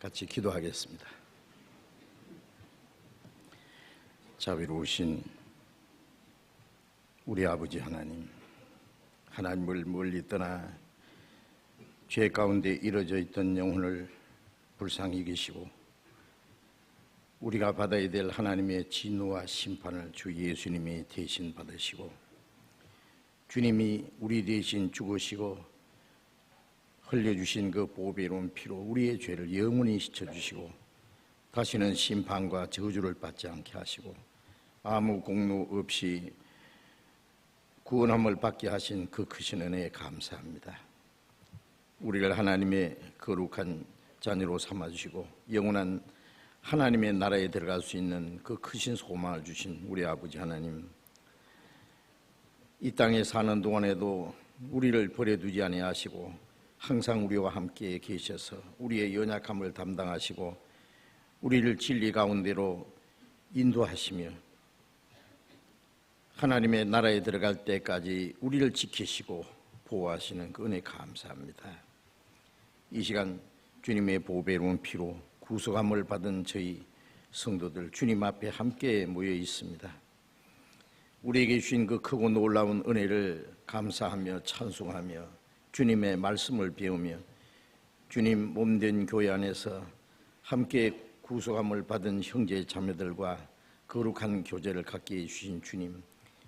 같이 기도하겠습니다. 자비로우신 우리 아버지 하나님, 하나님을 멀리 떠나 죄 가운데 이뤄져 있던 영혼을 불쌍히 여기시고 우리가 받아야 될 하나님의 진노와 심판을 주 예수님이 대신 받으시고 주님이 우리 대신 죽으시고 흘려주신 그 보배로운 피로 우리의 죄를 영원히 씻어주시고 다시는 심판과 저주를 받지 않게 하시고 아무 공로 없이 구원함을 받게 하신 그 크신 은혜에 감사합니다. 우리를 하나님의 거룩한 자녀로 삼아주시고 영원한 하나님의 나라에 들어갈 수 있는 그 크신 소망을 주신 우리 아버지 하나님, 이 땅에 사는 동안에도 우리를 버려두지 아니하시고 항상 우리와 함께 계셔서 우리의 연약함을 담당하시고 우리를 진리 가운데로 인도하시며 하나님의 나라에 들어갈 때까지 우리를 지키시고 보호하시는 그 은혜 감사합니다. 이 시간 주님의 보배로운 피로 구속함을 받은 저희 성도들 주님 앞에 함께 모여 있습니다. 우리에게 주신 그 크고 놀라운 은혜를 감사하며 찬송하며 주님의 말씀을 배우며 주님 몸된 교회 안에서 함께 구속함을 받은 형제 자매들과 거룩한 교제를 갖게 해주신 주님,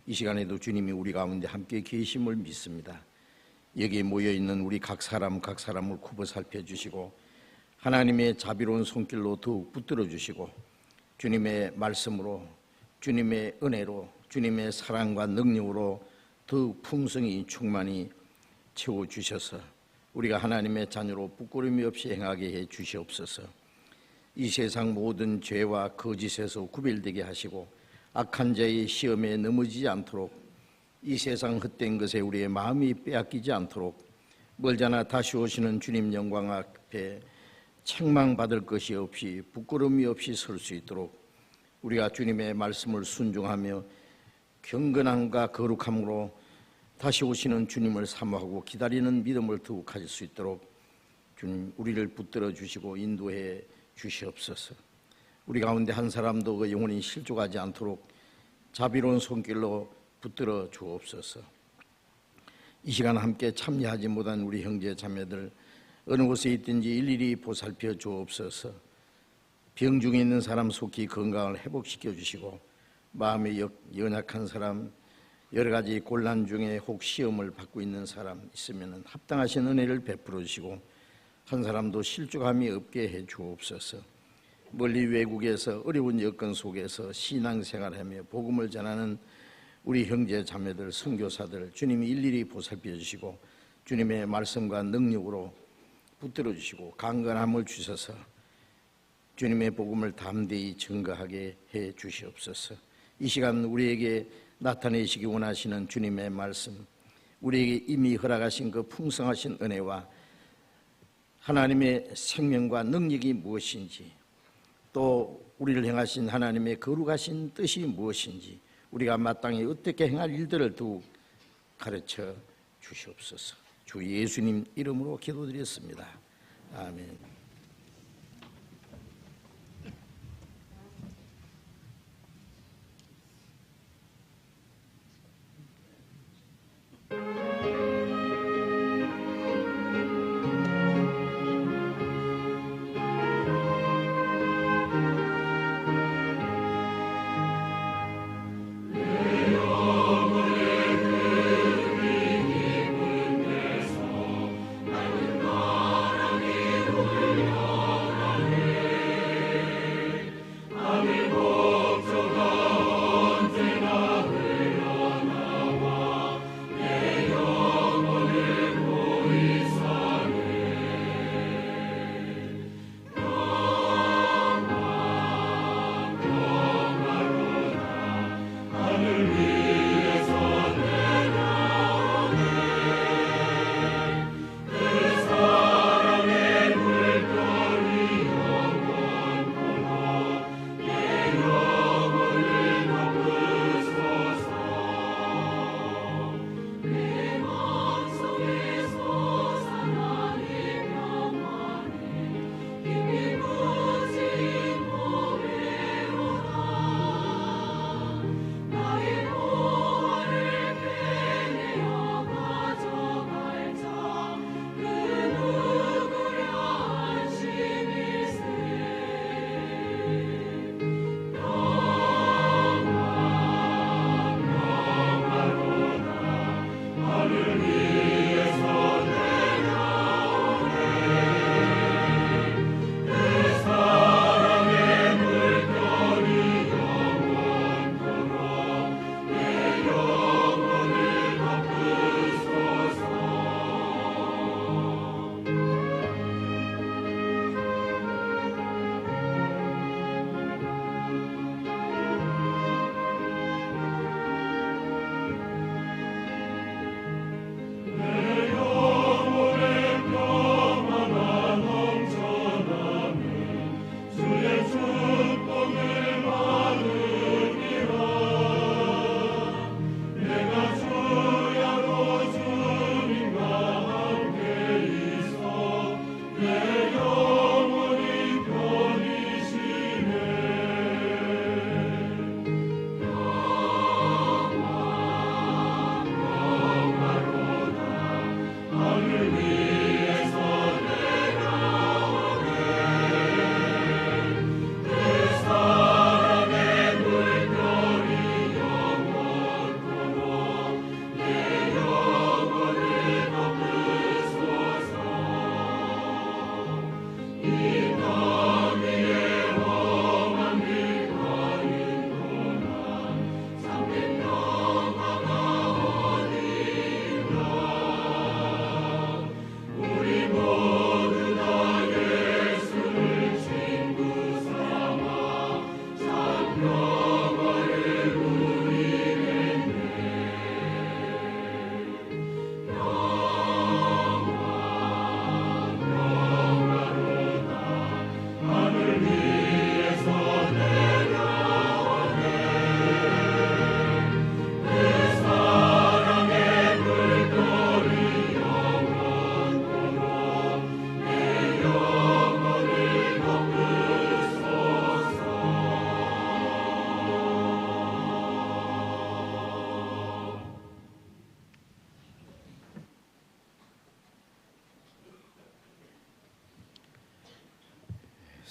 이 시간에도 주님이 우리 가운데 함께 계심을 믿습니다. 여기에 모여있는 우리 각 사람을 굽어 살펴주시고 하나님의 자비로운 손길로 더욱 붙들어 주시고 주님의 말씀으로 주님의 은혜로 주님의 사랑과 능력으로 더욱 풍성히 충만히 채워주셔서 우리가 하나님의 자녀로 부끄러움이 없이 행하게 해 주시옵소서. 이 세상 모든 죄와 거짓에서 구별되게 하시고 악한 자의 시험에 넘어지지 않도록 이 세상 헛된 것에 우리의 마음이 빼앗기지 않도록 멀잖아 다시 오시는 주님 영광 앞에 책망받을 것이 없이 부끄러움이 없이 설 수 있도록 우리가 주님의 말씀을 순종하며 경건함과 거룩함으로 다시 오시는 주님을 사모하고 기다리는 믿음을 더욱 가질 수 있도록 주님 우리를 붙들어 주시고 인도해 주시옵소서. 우리 가운데 한 사람도 그 영혼이 실족하지 않도록 자비로운 손길로 붙들어 주옵소서. 이 시간 함께 참여하지 못한 우리 형제 자매들 어느 곳에 있든지 일일이 보살펴 주옵소서. 병 중에 있는 사람 속히 건강을 회복시켜 주시고 마음이 연약한 사람, 여러 가지 곤란 중에 혹 시험을 받고 있는 사람 있으면 합당하신 은혜를 베풀어 주시고 한 사람도 실족함이 없게 해 주옵소서. 멀리 외국에서 어려운 여건 속에서 신앙생활하며 복음을 전하는 우리 형제 자매들 선교사들 주님이 일일이 보살펴 주시고 주님의 말씀과 능력으로 붙들어 주시고 강건함을 주셔서 주님의 복음을 담대히 증거하게 해 주시옵소서. 이 시간 우리에게 나타내시기 원하시는 주님의 말씀, 우리에게 이미 허락하신 그 풍성하신 은혜와 하나님의 생명과 능력이 무엇인지, 또 우리를 향하신 하나님의 거룩하신 뜻이 무엇인지, 우리가 마땅히 어떻게 행할 일들을 더욱 가르쳐 주시옵소서. 주 예수님 이름으로 기도드렸습니다. 아멘. 나는 바람이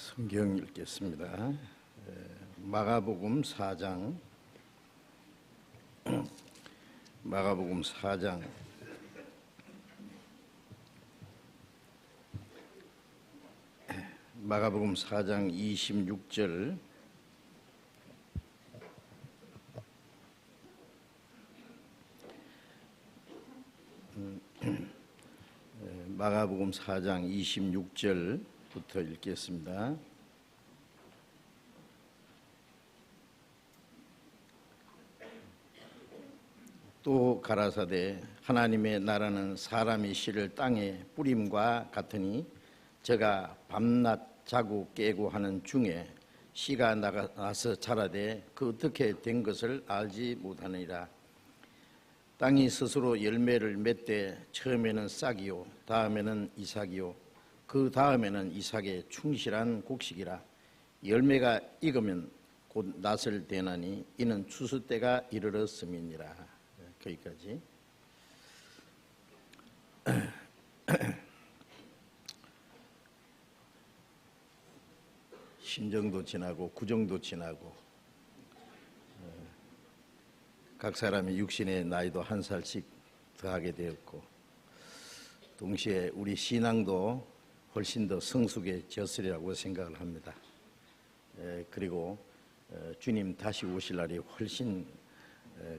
성경 읽겠습니다. 마가복음 4장 마가복음 4장 26절 마가복음 4장 26절부터 읽겠습니다. 또 가라사대 하나님의 나라는 사람이 씨를 땅에 뿌림과 같으니 저가 밤낮 자고 깨고 하는 중에 씨가 나서 자라되 그 어떻게 된 것을 알지 못하느니라. 땅이 스스로 열매를 맺되 처음에는 싹이요 다음에는 이삭이요 그 다음에는 이삭의 충실한 곡식이라. 열매가 익으면 곧 낫을 대나니 이는 추수 때가 이르렀음이니라. 거기까지. 신정도 지나고 구정도 지나고 각 사람의 육신의 나이도 한 살씩 더하게 되었고 동시에 우리 신앙도 훨씬 더 성숙해졌으리라고 생각을 합니다. 그리고 주님 다시 오실 날이 훨씬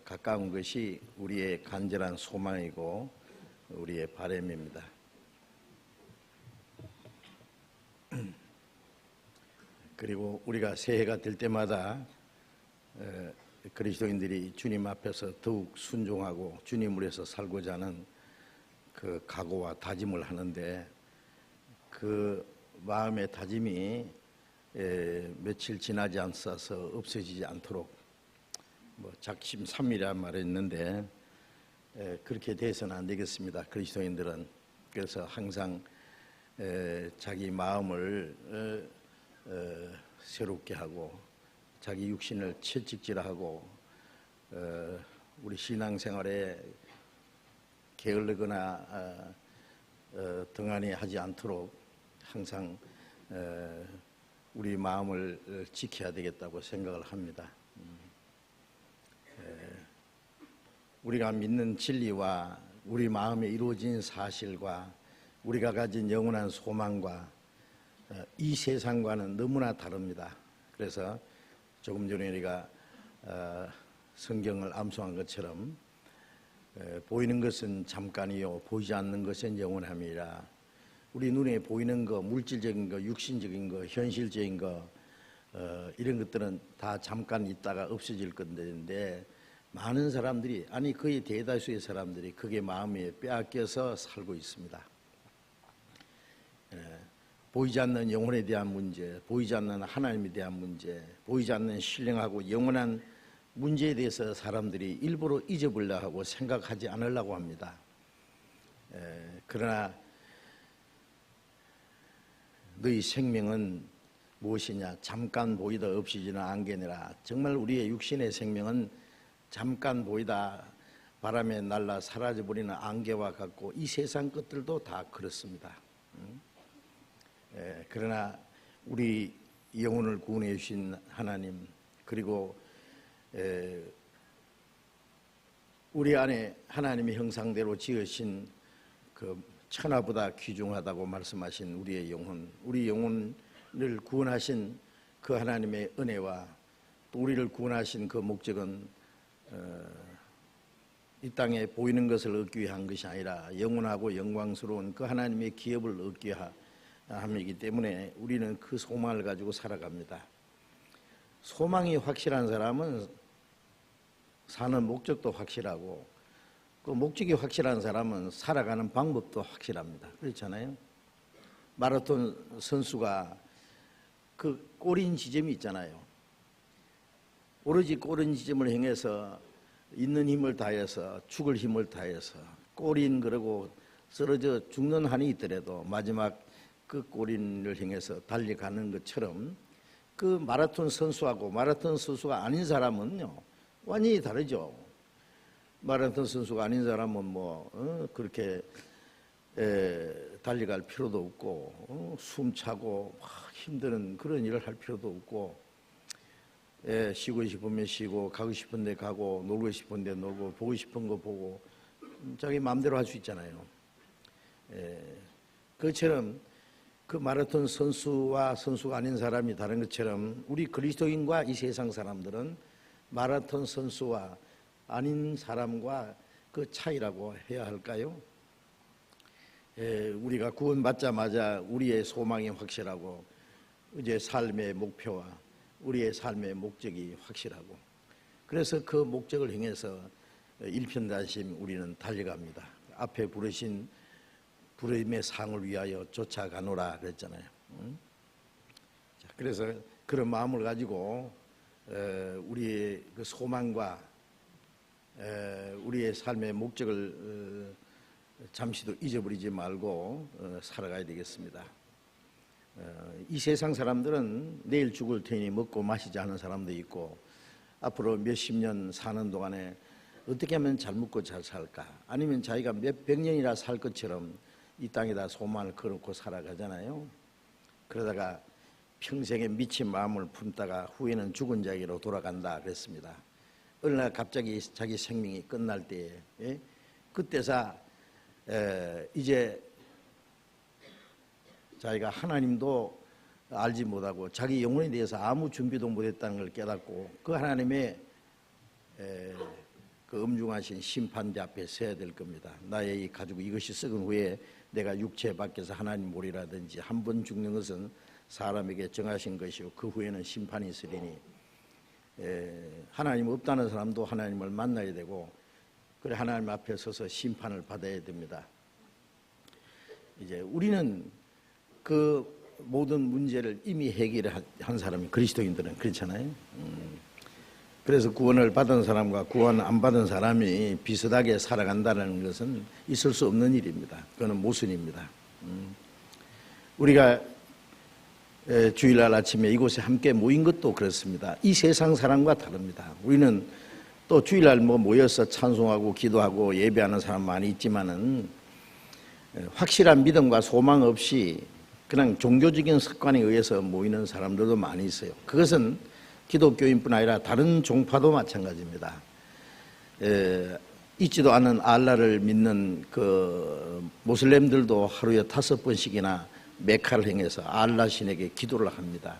가까운 것이 우리의 간절한 소망이고 우리의 바람입니다. 그리고 우리가 새해가 될 때마다 그리스도인들이 주님 앞에서 더욱 순종하고 주님을 위해서 살고자 하는 그 각오와 다짐을 하는데 그 마음의 다짐이 며칠 지나지 않아서 없어지지 않도록 작심삼일이란 말이 있는데 그렇게 돼서는 안 되겠습니다. 그리스도인들은. 그래서 항상 자기 마음을 새롭게 하고 자기 육신을 채찍질하고 우리 신앙생활에 게을르거나 등한히 하지 않도록 항상 우리 마음을 지켜야 되겠다고 생각을 합니다. 우리가 믿는 진리와 우리 마음에 이루어진 사실과 우리가 가진 영원한 소망과 이 세상과는 너무나 다릅니다. 그래서 조금 전에 우리가 성경을 암송한 것처럼 보이는 것은 잠깐이요 보이지 않는 것은 영원함이라. 우리 눈에 보이는 거, 물질적인 거, 육신적인 거, 현실적인 거 이런 것들은 다 잠깐 있다가 없어질 건데 많은 사람들이 아니 거의 대다수의 사람들이 그게 마음에 빼앗겨서 살고 있습니다. 보이지 않는 영혼에 대한 문제, 보이지 않는 하나님에 대한 문제, 보이지 않는 신령하고 영원한 문제에 대해서 사람들이 일부러 잊어버리려 하고 생각하지 않으려고 합니다. 그러나 너희 생명은 무엇이냐? 잠깐 보이다 없어지는 안개니라. 정말 우리의 육신의 생명은 잠깐 보이다 바람에 날라 사라져버리는 안개와 같고 이 세상 것들도 다 그렇습니다. 그러나 우리 영혼을 구원해 주신 하나님 그리고 우리 안에 하나님의 형상대로 지으신 그 천하보다 귀중하다고 말씀하신 우리의 영혼, 우리 영혼을 구원하신 그 하나님의 은혜와 또 우리를 구원하신 그 목적은 이 땅에 보이는 것을 얻기 위한 것이 아니라 영원하고 영광스러운 그 하나님의 기업을 얻기 함이기 때문에 우리는 그 소망을 가지고 살아갑니다. 소망이 확실한 사람은 사는 목적도 확실하고 그 목적이 확실한 사람은 살아가는 방법도 확실합니다. 그렇잖아요. 마라톤 선수가 그 꼬린 지점이 있잖아요. 오로지 꼬린 지점을 향해서 있는 힘을 다해서 죽을 힘을 다해서 꼬린 그러고 쓰러져 죽는 한이 있더라도 마지막 그 꼬린을 향해서 달려가는 것처럼 그 마라톤 선수하고 마라톤 선수가 아닌 사람은요 완전히 다르죠. 마라톤 선수가 아닌 사람은 그렇게 달려갈 필요도 없고 숨차고 막 힘드는 그런 일을 할 필요도 없고, 쉬고 싶으면 쉬고, 가고 싶은 데 가고, 놀고 싶은 데 놀고, 보고 싶은 거 보고, 자기 마음대로 할 수 있잖아요. 그처럼 그 마라톤 선수와 선수가 아닌 사람이 다른 것처럼 우리 그리스도인과 이 세상 사람들은 마라톤 선수와 아닌 사람과 그 차이라고 해야 할까요? 우리가 구원받자마자 우리의 소망이 확실하고 이제 삶의 목표와 우리의 삶의 목적이 확실하고, 그래서 그 목적을 향해서 일편단심 우리는 달려갑니다. 앞에 부르신 부름의 상을 위하여 쫓아가노라 그랬잖아요. 자, 그래서 그런 마음을 가지고 우리의 그 소망과 우리의 삶의 목적을 잠시도 잊어버리지 말고 살아가야 되겠습니다. 이 세상 사람들은 내일 죽을 테니 먹고 마시지 않은 사람도 있고, 앞으로 몇십 년 사는 동안에 어떻게 하면 잘 먹고 잘 살까, 아니면 자기가 몇백 년이나 살 것처럼 이 땅에다 소망을 걸어놓고 살아가잖아요. 그러다가 평생에 미친 마음을 품다가 후에는 죽은 자에게로 돌아간다 그랬습니다. 어느 날 갑자기 자기 생명이 끝날 때에 그때서 이제 자기가 하나님도 알지 못하고 자기 영혼에 대해서 아무 준비도 못했다는 걸 깨닫고 그 하나님의 그 엄중하신 심판대 앞에 서야 될 겁니다. 나의 이 가지고 이것이 썩은 후에 내가 육체 밖에서 하나님 보리라든지, 한 번 죽는 것은 사람에게 정하신 것이고 그 후에는 심판이 있으리니, 하나님 없다는 사람도 하나님을 만나야 되고, 그래 하나님 앞에 서서 심판을 받아야 됩니다. 이제 우리는 그 모든 문제를 이미 해결한 사람이 그리스도인들은 그렇잖아요. 그래서 구원을 받은 사람과 구원 안 받은 사람이 비슷하게 살아간다는 것은 있을 수 없는 일입니다. 그거는 모순입니다. 우리가 주일날 아침에 이곳에 함께 모인 것도 그렇습니다. 이 세상 사람과 다릅니다. 우리는 또 주일날 모여서 찬송하고 기도하고 예배하는 사람 많이 있지만은 확실한 믿음과 소망 없이 그냥 종교적인 습관에 의해서 모이는 사람들도 많이 있어요. 그것은 기독교인뿐 아니라 다른 종파도 마찬가지입니다. 있지도 않은 알라를 믿는 그 모슬렘들도 하루에 5번씩이나 메카를 향해서 알라 신에게 기도를 합니다.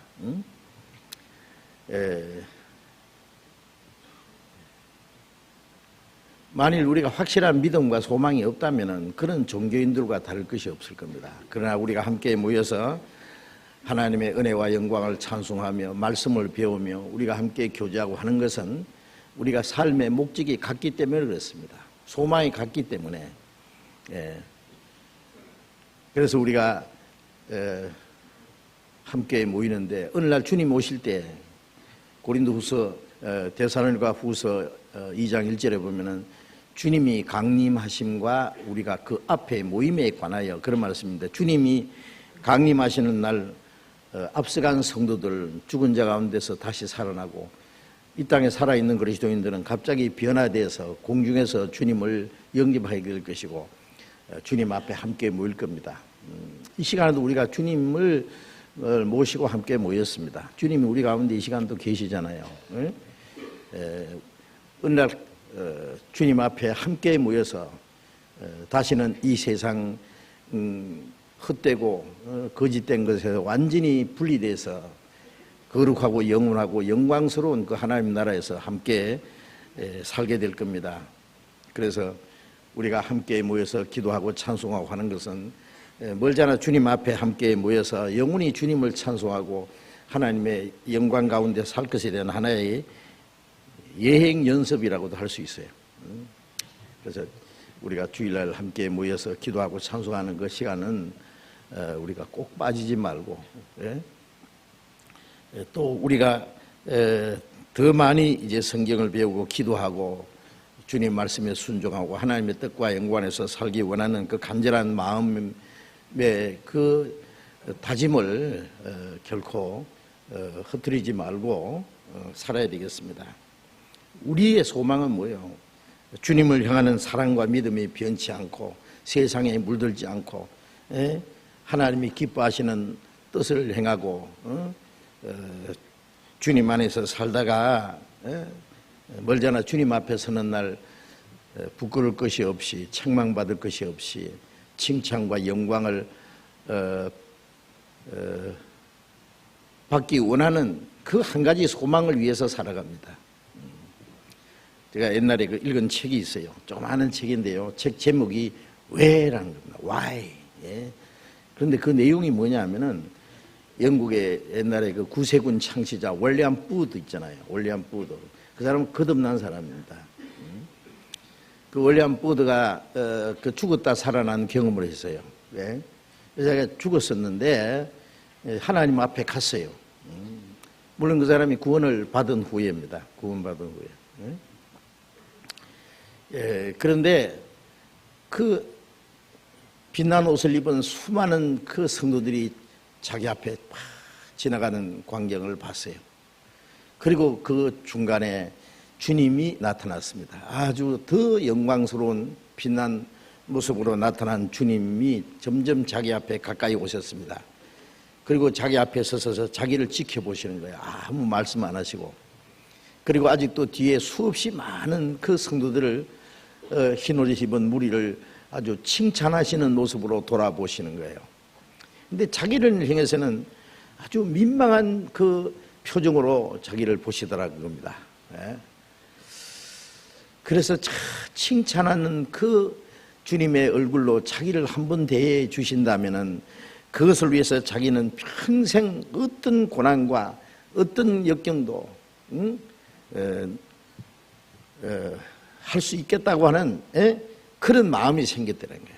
만일 우리가 확실한 믿음과 소망이 없다면 그런 종교인들과 다를 것이 없을 겁니다. 그러나 우리가 함께 모여서 하나님의 은혜와 영광을 찬송하며 말씀을 배우며 우리가 함께 교제하고 하는 것은 우리가 삶의 목적이 같기 때문에 그렇습니다. 소망이 같기 때문에. 그래서 우리가 함께 모이는데, 어느 날 주님 오실 때 고린도후서 데살로니가 후서 2장 1절에 보면은 주님이 강림하심과 우리가 그 앞에 모임에 관하여 그런 말씀입니다. 주님이 강림하시는 날 앞서간 성도들, 죽은 자 가운데서 다시 살아나고 이 땅에 살아있는 그리스도인들은 갑자기 변화되어서 공중에서 주님을 영접하게 될 것이고 주님 앞에 함께 모일 겁니다. 이 시간에도 우리가 주님을 모시고 함께 모였습니다. 주님이 우리 가운데 이 시간도 계시잖아요. 어느 날 주님 앞에 함께 모여서 다시는 이 세상 헛되고 거짓된 것에서 완전히 분리돼서 거룩하고 영원하고 영광스러운 그 하나님 나라에서 함께 살게 될 겁니다. 그래서 우리가 함께 모여서 기도하고 찬송하고 하는 것은 멀잖아 주님 앞에 함께 모여서 영원히 주님을 찬송하고 하나님의 영광 가운데 살 것에 대한 하나의 예행 연습이라고도 할 수 있어요. 그래서 우리가 주일날 함께 모여서 기도하고 찬송하는 그 시간은 우리가 꼭 빠지지 말고, 또 우리가 더 많이 이제 성경을 배우고 기도하고 주님 말씀에 순종하고 하나님의 뜻과 영광에서 살기 원하는 그 간절한 마음의 그 다짐을 결코 흐트리지 말고 살아야 되겠습니다. 우리의 소망은 뭐예요? 주님을 향하는 사랑과 믿음이 변치 않고 세상에 물들지 않고 하나님이 기뻐하시는 뜻을 행하고 주님 안에서 살다가 멀잖아 주님 앞에 서는 날 부끄러울 것이 없이 책망받을 것이 없이 칭찬과 영광을 받기 원하는 그 한 가지 소망을 위해서 살아갑니다. 제가 옛날에 읽은 책이 있어요. 조그마한 책인데요. 책 제목이 왜라는 겁니다. Why. 예. 그런데 그 내용이 뭐냐 하면은 영국의 옛날에 그 구세군 창시자 월리엄 푸드 있잖아요. 월리엄 푸드. 그 사람은 거듭난 사람입니다. 그 월리엄 푸드가 그 죽었다 살아난 경험을 했어요. 예. 그래서 자기가 죽었었는데 하나님 앞에 갔어요. 물론 그 사람이 구원을 받은 후에입니다. 구원받은 후에. 예. 그런데 그 빛난 옷을 입은 수많은 그 성도들이 자기 앞에 막 지나가는 광경을 봤어요. 그리고 그 중간에 주님이 나타났습니다. 아주 더 영광스러운 빛난 모습으로 나타난 주님이 점점 자기 앞에 가까이 오셨습니다. 그리고 자기 앞에 서서 자기를 지켜보시는 거예요. 아무 말씀 안 하시고. 그리고 아직도 뒤에 수없이 많은 그 성도들을 흰옷 입은 무리를 아주 칭찬하시는 모습으로 돌아보시는 거예요. 근데 자기를 향해서는 아주 민망한 그 표정으로 자기를 보시더라는 겁니다. 그래서 칭찬하는 그 주님의 얼굴로 자기를 한번 대해 주신다면은 그것을 위해서 자기는 평생 어떤 고난과 어떤 역경도 할 수 있겠다고 하는 그런 마음이 생겼다는 거예요.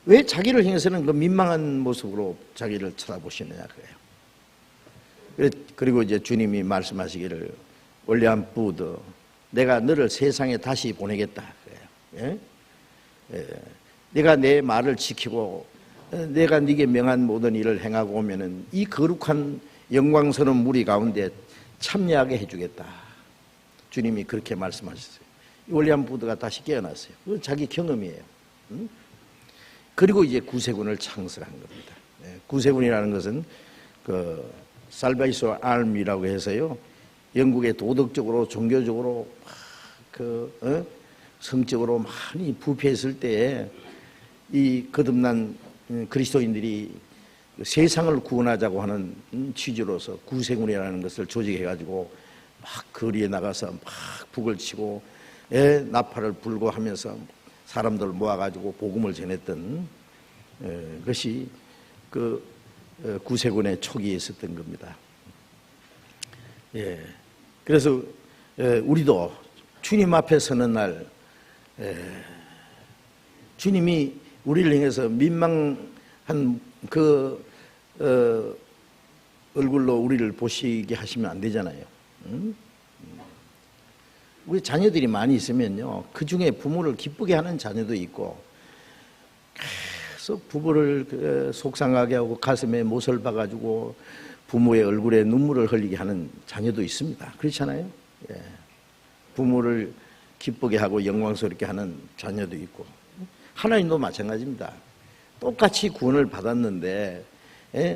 왜 자기를 향해서는 그 민망한 모습으로 자기를 쳐다보시느냐 그래요. 그리고 이제 주님이 말씀하시기를 월리엄 푸드 내가 너를 세상에 다시 보내겠다 그래요. 네가 내 말을 지키고 내가 네게 명한 모든 일을 행하고 오면은 이 거룩한 영광스러운 무리 가운데 참여하게 해주겠다. 주님이 그렇게 말씀하셨어요. 월리엄 푸드가 다시 깨어났어요. 그건 자기 경험이에요. 그리고 이제 구세군을 창설한 겁니다. 구세군이라는 것은 그 살베이션 아미라고 해서요. 영국의 도덕적으로 종교적으로 성적으로 많이 부패했을 때에 이 거듭난 그리스도인들이 세상을 구원하자고 하는 취지로서 구세군이라는 것을 조직해가지고 막 거리에 나가서 막 북을 치고 나팔을 불고 하면서 사람들 모아가지고 복음을 전했던 것이 그 구세군의 초기에 있었던 겁니다. 그래서 우리도 주님 앞에 서는 날 주님이 우리를 향해서 민망한 그 얼굴로 우리를 보시게 하시면 안 되잖아요. 우리 자녀들이 많이 있으면요, 그 중에 부모를 기쁘게 하는 자녀도 있고 계속 부모를 속상하게 하고 가슴에 못을 박아주고 부모의 얼굴에 눈물을 흘리게 하는 자녀도 있습니다. 그렇잖아요. 부모를 기쁘게 하고 영광스럽게 하는 자녀도 있고 하나님도 마찬가지입니다. 똑같이 구원을 받았는데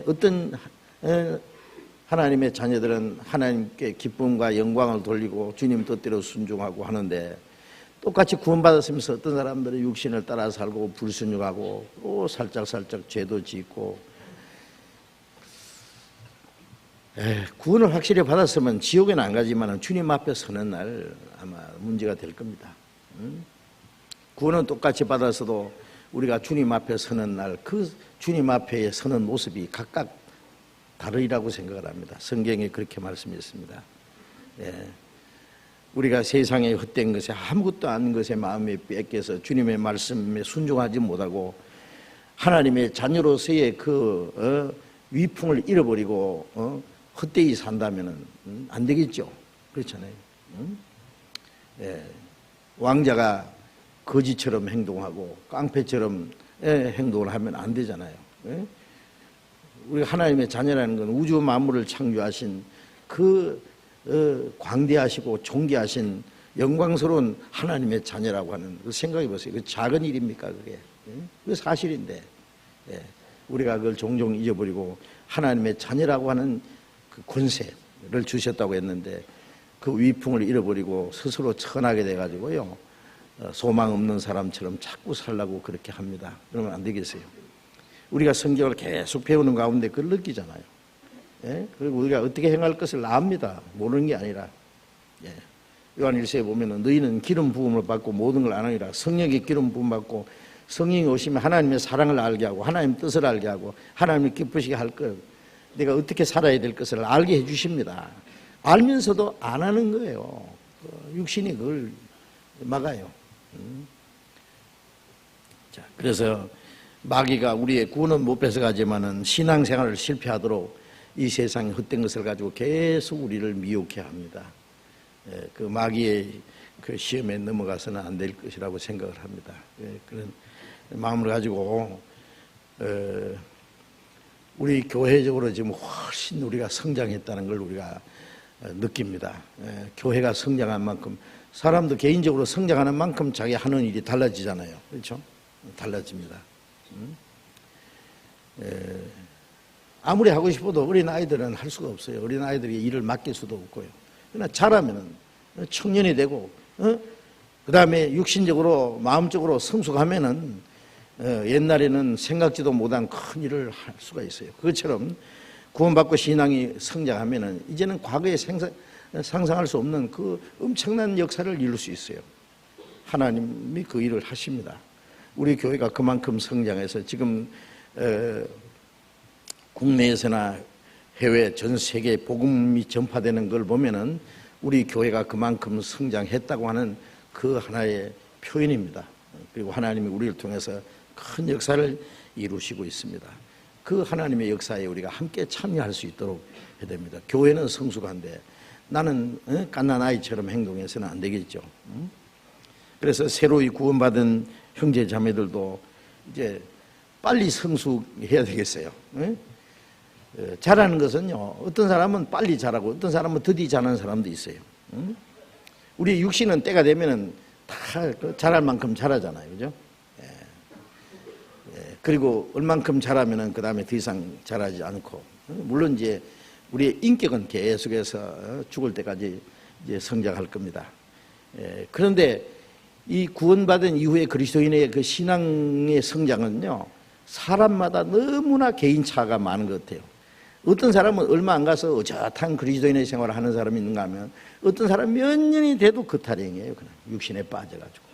어떤 하나님의 자녀들은 하나님께 기쁨과 영광을 돌리고 주님 뜻대로 순종하고 하는데 똑같이 구원받았으면서 어떤 사람들은 육신을 따라 살고 불순종하고 또 살짝살짝 죄도 짓고 구원을 확실히 받았으면 지옥에는 안 가지만 주님 앞에 서는 날 아마 문제가 될 겁니다. 구원은 똑같이 받았어도 우리가 주님 앞에 서는 날 그 주님 앞에 서는 모습이 각각 다르리라고 생각을 합니다. 성경에 그렇게 말씀했습니다. 우리가 세상에 헛된 것에 아무것도 아닌 것에 마음에 뺏겨서 주님의 말씀에 순종하지 못하고 하나님의 자녀로서의 그 위풍을 잃어버리고 헛되이 산다면 안 되겠죠. 그렇잖아요. 왕자가 거지처럼 행동하고 깡패처럼 행동을 하면 안 되잖아요. 우리 하나님의 자녀라는 건 우주 만물을 창조하신 그 광대하시고 존귀하신 영광스러운 하나님의 자녀라고 하는 그 생각해 보세요. 그 작은 일입니까 그게? 그게 사실인데 우리가 그걸 종종 잊어버리고 하나님의 자녀라고 하는 그 권세를 주셨다고 했는데 그 위풍을 잃어버리고 스스로 천하게 돼가지고요, 소망 없는 사람처럼 자꾸 살라고 그렇게 합니다. 그러면 안 되겠어요. 우리가 성경을 계속 배우는 가운데 그걸 느끼잖아요. 예? 그리고 우리가 어떻게 행할 것을 압니다. 모르는 게 아니라. 예. 요한 1세에 보면은 너희는 기름 부음을 받고 모든 걸 아느니라. 성령의 기름 부음 받고 성령이 오시면 하나님의 사랑을 알게 하고 하나님 뜻을 알게 하고 하나님을 기쁘시게 할 것, 내가 어떻게 살아야 될 것을 알게 해주십니다. 알면서도 안 하는 거예요. 육신이 그걸 막아요. 자, 그래서 마귀가 우리의 구원은 못 뺏어가지만은 신앙생활을 실패하도록 이 세상의 헛된 것을 가지고 계속 우리를 미혹해 합니다. 그 마귀의 그 시험에 넘어가서는 안 될 것이라고 생각을 합니다. 그런 마음을 가지고 우리 교회적으로 지금 훨씬 우리가 성장했다는 걸 우리가 느낍니다. 교회가 성장한 만큼 사람도 개인적으로 성장하는 만큼 자기 하는 일이 달라지잖아요. 그렇죠? 달라집니다. 아무리 하고 싶어도 어린아이들은 할 수가 없어요. 어린아이들이 일을 맡길 수도 없고요. 그러나 자라면은 청년이 되고, 그 다음에 육신적으로, 마음적으로 성숙하면은, 옛날에는 생각지도 못한 큰 일을 할 수가 있어요. 그것처럼 구원받고 신앙이 성장하면은, 이제는 과거에 상상할 수 없는 그 엄청난 역사를 이룰 수 있어요. 하나님이 그 일을 하십니다. 우리 교회가 그만큼 성장해서 지금, 국내에서나 해외 전 세계에 복음이 전파되는 걸 보면은 우리 교회가 그만큼 성장했다고 하는 그 하나의 표현입니다. 그리고 하나님이 우리를 통해서 큰 역사를 이루시고 있습니다. 그 하나님의 역사에 우리가 함께 참여할 수 있도록 해야 됩니다. 교회는 성숙한데 나는 갓난아이처럼 행동해서는 안 되겠죠. 그래서 새로이 구원받은 형제 자매들도 이제 빨리 성숙해야 되겠어요. 잘하는 것은요, 어떤 사람은 빨리 잘하고 어떤 사람은 더디 잘하는 사람도 있어요. 우리 육신은 때가 되면은 다 잘할 만큼 잘하잖아요. 그죠? 그리고 얼만큼 잘하면은 그 다음에 더 이상 잘하지 않고, 물론 이제 우리의 인격은 계속해서 죽을 때까지 이제 성장할 겁니다. 그런데 이 구원받은 이후에 그리스도인의 그 신앙의 성장은요, 사람마다 너무나 개인차가 많은 것 같아요. 어떤 사람은 얼마 안 가서 어젓한 그리스도인의 생활을 하는 사람이 있는가 하면 어떤 사람 몇 년이 돼도 그 타령이에요. 그냥 육신에 빠져가지고.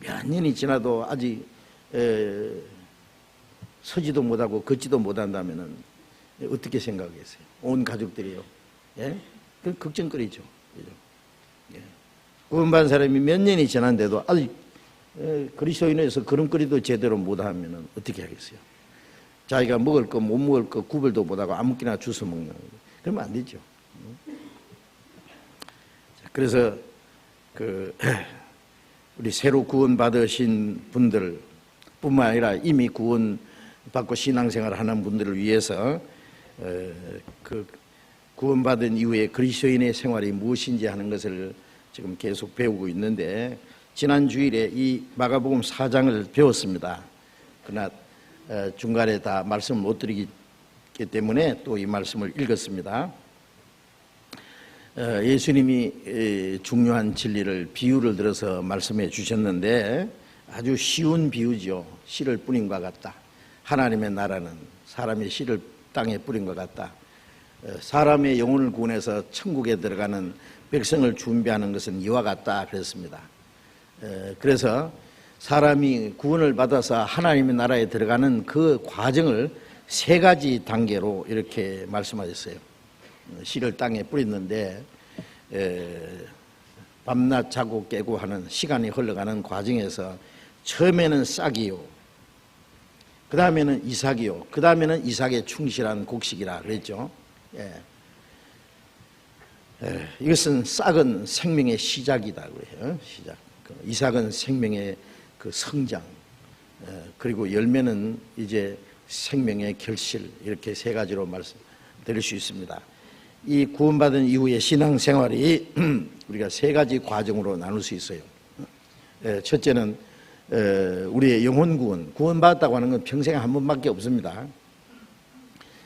몇 년이 지나도 아직 서지도 못하고 걷지도 못한다면 어떻게 생각하겠어요? 온 가족들이요. 예? 그 걱정거리죠. 예. 구원받은 사람이 몇 년이 지났는데도 아직 그리스도인에서 걸음걸이도 제대로 못하면 어떻게 하겠어요? 자기가 먹을 거 못 먹을 거 구별도 못하고 아무렇게나 주워 먹는 거. 그러면 안 되죠. 그래서 우리 새로 구원받으신 분들 뿐만 아니라 이미 구원받고 신앙생활을 하는 분들을 위해서 그 구원받은 이후에 그리스도인의 생활이 무엇인지 하는 것을 지금 계속 배우고 있는데, 지난 주일에 이 마가복음 4장을 배웠습니다. 그러나 중간에 다 말씀을 못 드리기 때문에 또 이 말씀을 읽었습니다. 예수님이 중요한 진리를 비유를 들어서 말씀해 주셨는데 아주 쉬운 비유죠. 씨를 뿌린 것 같다. 하나님의 나라는 사람의 씨를 땅에 뿌린 것 같다. 사람의 영혼을 구원해서 천국에 들어가는 백성을 준비하는 것은 이와 같다 그랬습니다. 그래서 사람이 구원을 받아서 하나님의 나라에 들어가는 그 과정을 세 가지 단계로 이렇게 말씀하셨어요. 씨를 땅에 뿌렸는데 밤낮 자고 깨고 하는 시간이 흘러가는 과정에서 처음에는 싹이요, 그 다음에는 이삭이요, 그 다음에는 이삭에 충실한 곡식이라 그랬죠. 이것은 싹은 생명의 시작이다 그래요. 시작. 이삭은 생명의 그 성장, 그리고 열매는 이제 생명의 결실, 이렇게 세 가지로 말씀드릴 수 있습니다. 이 구원받은 이후의 신앙생활이 우리가 세 가지 과정으로 나눌 수 있어요. 첫째는 우리의 영혼 구원받았다고 하는 건 평생에 한 번밖에 없습니다.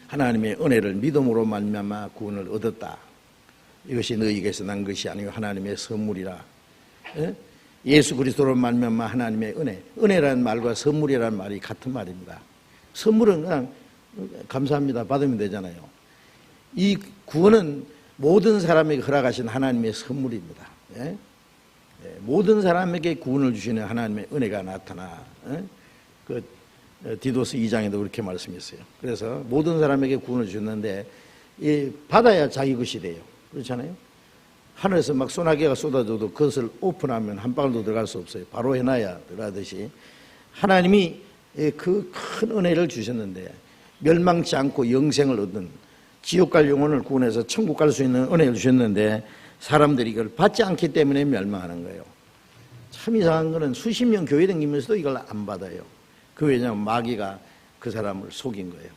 하나님의 은혜를 믿음으로 말미암아 구원을 얻었다. 이것이 너희에게서 난 것이 아니고 하나님의 선물이라. 예수 그리스도로 말미암아 하나님의 은혜라는 말과 선물이라는 말이 같은 말입니다. 선물은 그냥 감사합니다 받으면 되잖아요. 이 구원은 모든 사람에게 허락하신 하나님의 선물입니다. 모든 사람에게 구원을 주시는 하나님의 은혜가 나타나. 디도스 2장에도 그렇게 말씀했어요. 그래서 모든 사람에게 구원을 주셨는데 받아야 자기 것이 돼요. 그렇잖아요. 하늘에서 막 소나기가 쏟아져도 그것을 오픈하면 한 방울도 들어갈 수 없어요. 바로 해놔야 들어가듯이 하나님이 그 큰 은혜를 주셨는데 멸망치 않고 영생을 얻는 지옥 갈 영혼을 구원해서 천국 갈 수 있는 은혜를 주셨는데 사람들이 이걸 받지 않기 때문에 멸망하는 거예요. 참 이상한 거는 수십 년 교회 다니면서도 이걸 안 받아요. 그 왜냐하면 마귀가 그 사람을 속인 거예요.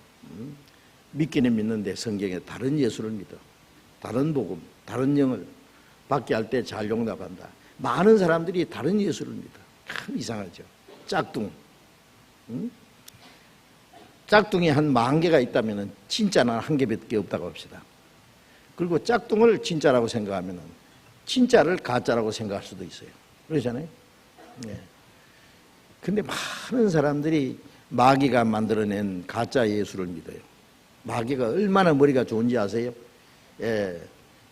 믿기는 믿는데 성경에 다른 예수를 믿어. 다른 복음, 다른 영을 받게 할 때 잘 용납한다. 많은 사람들이 다른 예수를 믿어. 참 이상하죠. 짝퉁. 짝퉁이 한 10,000개가 있다면 진짜는 한 개밖에 없다고 합시다. 그리고 짝퉁을 진짜라고 생각하면 진짜를 가짜라고 생각할 수도 있어요. 그러잖아요. 네. 근데 많은 사람들이 마귀가 만들어낸 가짜 예수를 믿어요. 마귀가 얼마나 머리가 좋은지 아세요?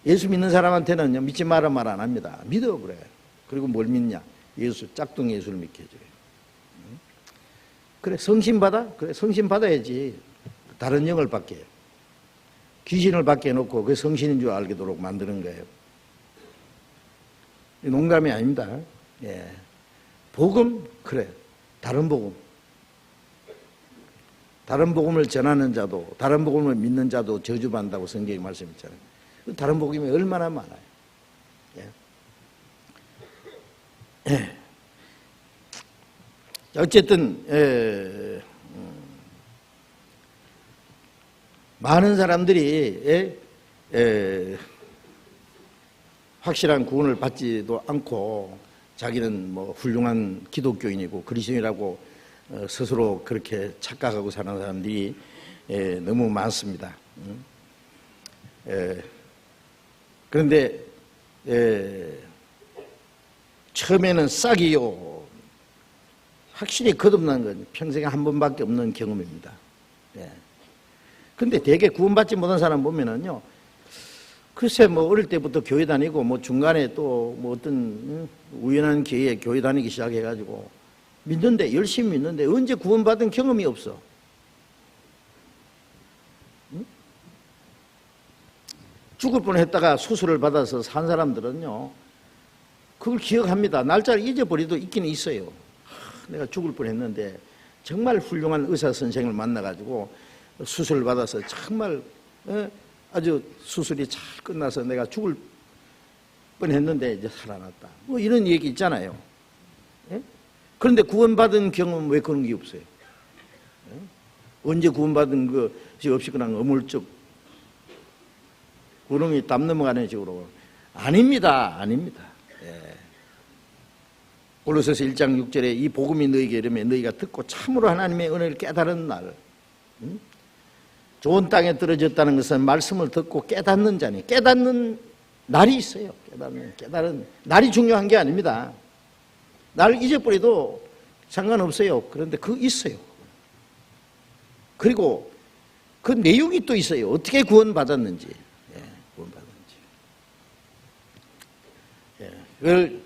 예수 믿는 사람한테는 믿지 마라 말 안 합니다. 믿어 그래. 그리고 뭘 믿냐? 예수, 짝퉁 예수를 믿게 해줘요. 그래 성신 받아? 그래 성신 받아야지. 다른 영을 받게 해요. 귀신을 받게 해놓고 그게 성신인 줄 알게도록 만드는 거예요. 농담이 아닙니다. 복음? 그래. 다른 복음. 다른 복음을 전하는 자도 다른 복음을 믿는 자도 저주받는다고 성경이 말씀했잖아요. 다른 복음이 얼마나 많아요. 어쨌든 많은 사람들이 확실한 구원을 받지도 않고 자기는 뭐 훌륭한 기독교인이고 그리스도인이라고 스스로 그렇게 착각하고 사는 사람들이 너무 많습니다. 그런데 처음에는 싹이요. 확실히 거듭난 건 평생에 한 번밖에 없는 경험입니다. 그런데 대개 구원받지 못한 사람 보면은요, 글쎄 뭐 어릴 때부터 교회 다니고 뭐 중간에 또 뭐 어떤 우연한 기회에 교회 다니기 시작해가지고 믿는데 열심히 믿는데 언제 구원받은 경험이 없어. 죽을 뻔했다가 수술을 받아서 산 사람들은요 그걸 기억합니다. 날짜를 잊어버리도 있긴 있어요. 내가 죽을 뻔했는데 정말 훌륭한 의사 선생을 만나가지고 수술을 받아서 정말 아주 수술이 잘 끝나서 내가 죽을 뻔했는데 이제 살아났다. 뭐 이런 얘기 있잖아요. 그런데 구원받은 경험은 왜 그런 게 없어요? 언제 구원받은 것이 없이 그냥 어물쩍 구름이 땀 넘어가는 식으로 아닙니다. 아닙니다. 골로새서 1장 6절에 이 복음이 너희에게 이르면 너희가 듣고 참으로 하나님의 은혜를 깨달은 날. 좋은 땅에 떨어졌다는 것은 말씀을 듣고 깨닫는 자니 깨닫는 날이 있어요. 깨달은 날이 중요한 게 아닙니다. 날 잊어버려도 상관없어요. 그런데 그 있어요. 그리고 그 내용이 또 있어요. 어떻게 구원받았는지. 구원받았는지. 그걸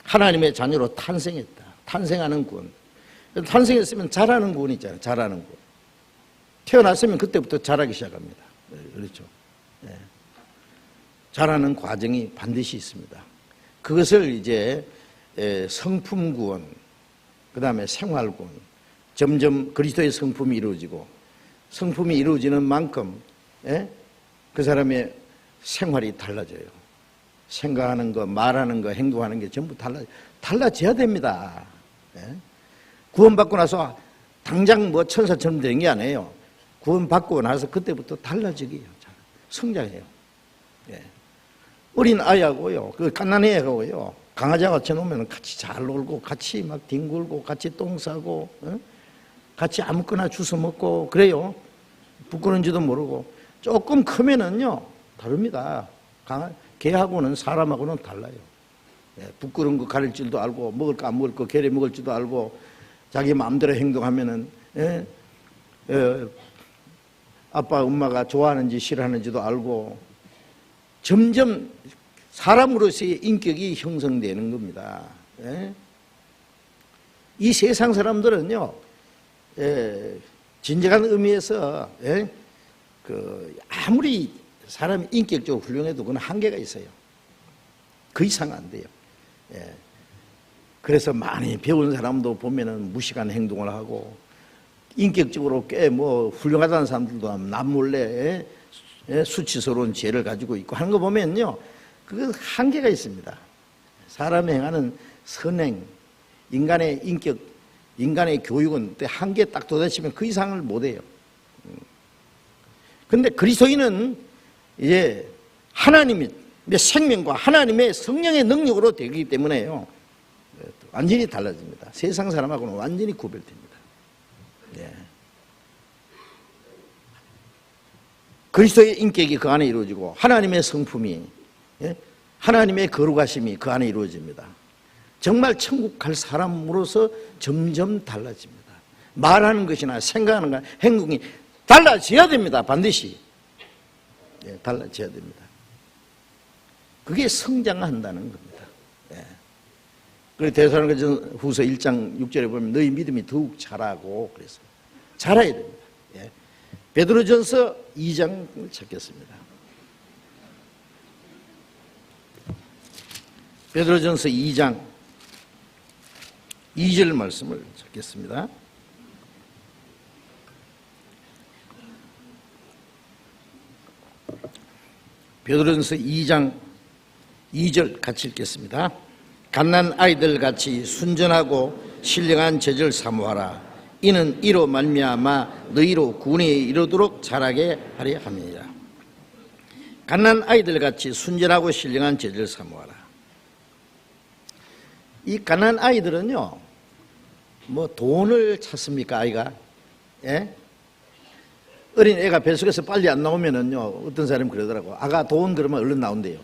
하나님의 자녀로 탄생했다. 탄생하는 구원. 탄생했으면 자라는 구원이 있잖아요. 자라는 구원. 태어났으면 그때부터 자라기 시작합니다. 그렇죠. 자라는 과정이 반드시 있습니다. 그것을 이제 성품 구원, 그 다음에 생활 구원, 점점 그리스도의 성품이 이루어지고 성품이 이루어지는 만큼 그 사람의 생활이 달라져요. 생각하는 거, 말하는 거, 행동하는 게 전부 달라져야 됩니다. 구원받고 나서 당장 뭐 천사처럼 되는 게 아니에요. 구원받고 나서 그때부터 달라지게 해요. 성장해요. 어린 아이하고요, 그 갓난애하고요, 강아지하고 같이 놓으면 같이 잘 놀고, 같이 막 뒹굴고, 같이 똥 싸고, 같이 아무거나 주워 먹고, 그래요. 부끄러운지도 모르고. 조금 크면은요, 다릅니다. 개하고는 사람하고는 달라요. 부끄러운 거 가릴 줄도 알고, 먹을 거 안 먹을 거 개를 먹을 줄도 알고, 자기 마음대로 행동하면은, 아빠, 엄마가 좋아하는지 싫어하는지도 알고, 점점 사람으로서의 인격이 형성되는 겁니다. 이 세상 사람들은요, 진정한 의미에서 아무리 사람이 인격적으로 훌륭해도 그건 한계가 있어요. 그 이상 안 돼요. 그래서 많이 배운 사람도 보면은 무식한 행동을 하고, 인격적으로 꽤 훌륭하다는 사람들도 남몰래 수치스러운 죄를 가지고 있고 하는 거 보면요, 그 한계가 있습니다. 사람이 행하는 선행, 인간의 인격, 인간의 교육은 한계에 딱 도달치면 그 이상을 못해요. 그런데 그리스도인은 이제 하나님의 생명과 하나님의 성령의 능력으로 되기 때문에요, 완전히 달라집니다. 세상 사람하고는 완전히 구별됩니다. 그리스도의 인격이 그 안에 이루어지고, 하나님의 성품이, 하나님의 거룩하심이 그 안에 이루어집니다. 정말 천국 갈 사람으로서 점점 달라집니다. 말하는 것이나 생각하는 것, 행동이 달라져야 됩니다. 반드시. 달라져야 됩니다. 그게 성장한다는 겁니다. 그리고 데살로니가후서 1장 6절에 보면 너희 믿음이 더욱 자라고, 그래서 자라야 됩니다. 베드로전서 2장을 찾겠습니다. 베드로전서 2장 2절 말씀을 찾겠습니다. 베드로전서 2장 2절 같이 읽겠습니다. 갓난 아이들 같이 순전하고 신령한 죄를 사모하라. 이는 이로 말미암아 너희로 구원에 이르도록 자라게 하려 함이니라. 갓난 아이들 같이 순전하고 신령한 죄를 사모하라. 이 갓난 아이들은요, 돈을 찾습니까, 아이가? 어린 애가 뱃속에서 빨리 안 나오면은요, 어떤 사람이 그러더라고. 아가 돈 그러면 얼른 나온대요.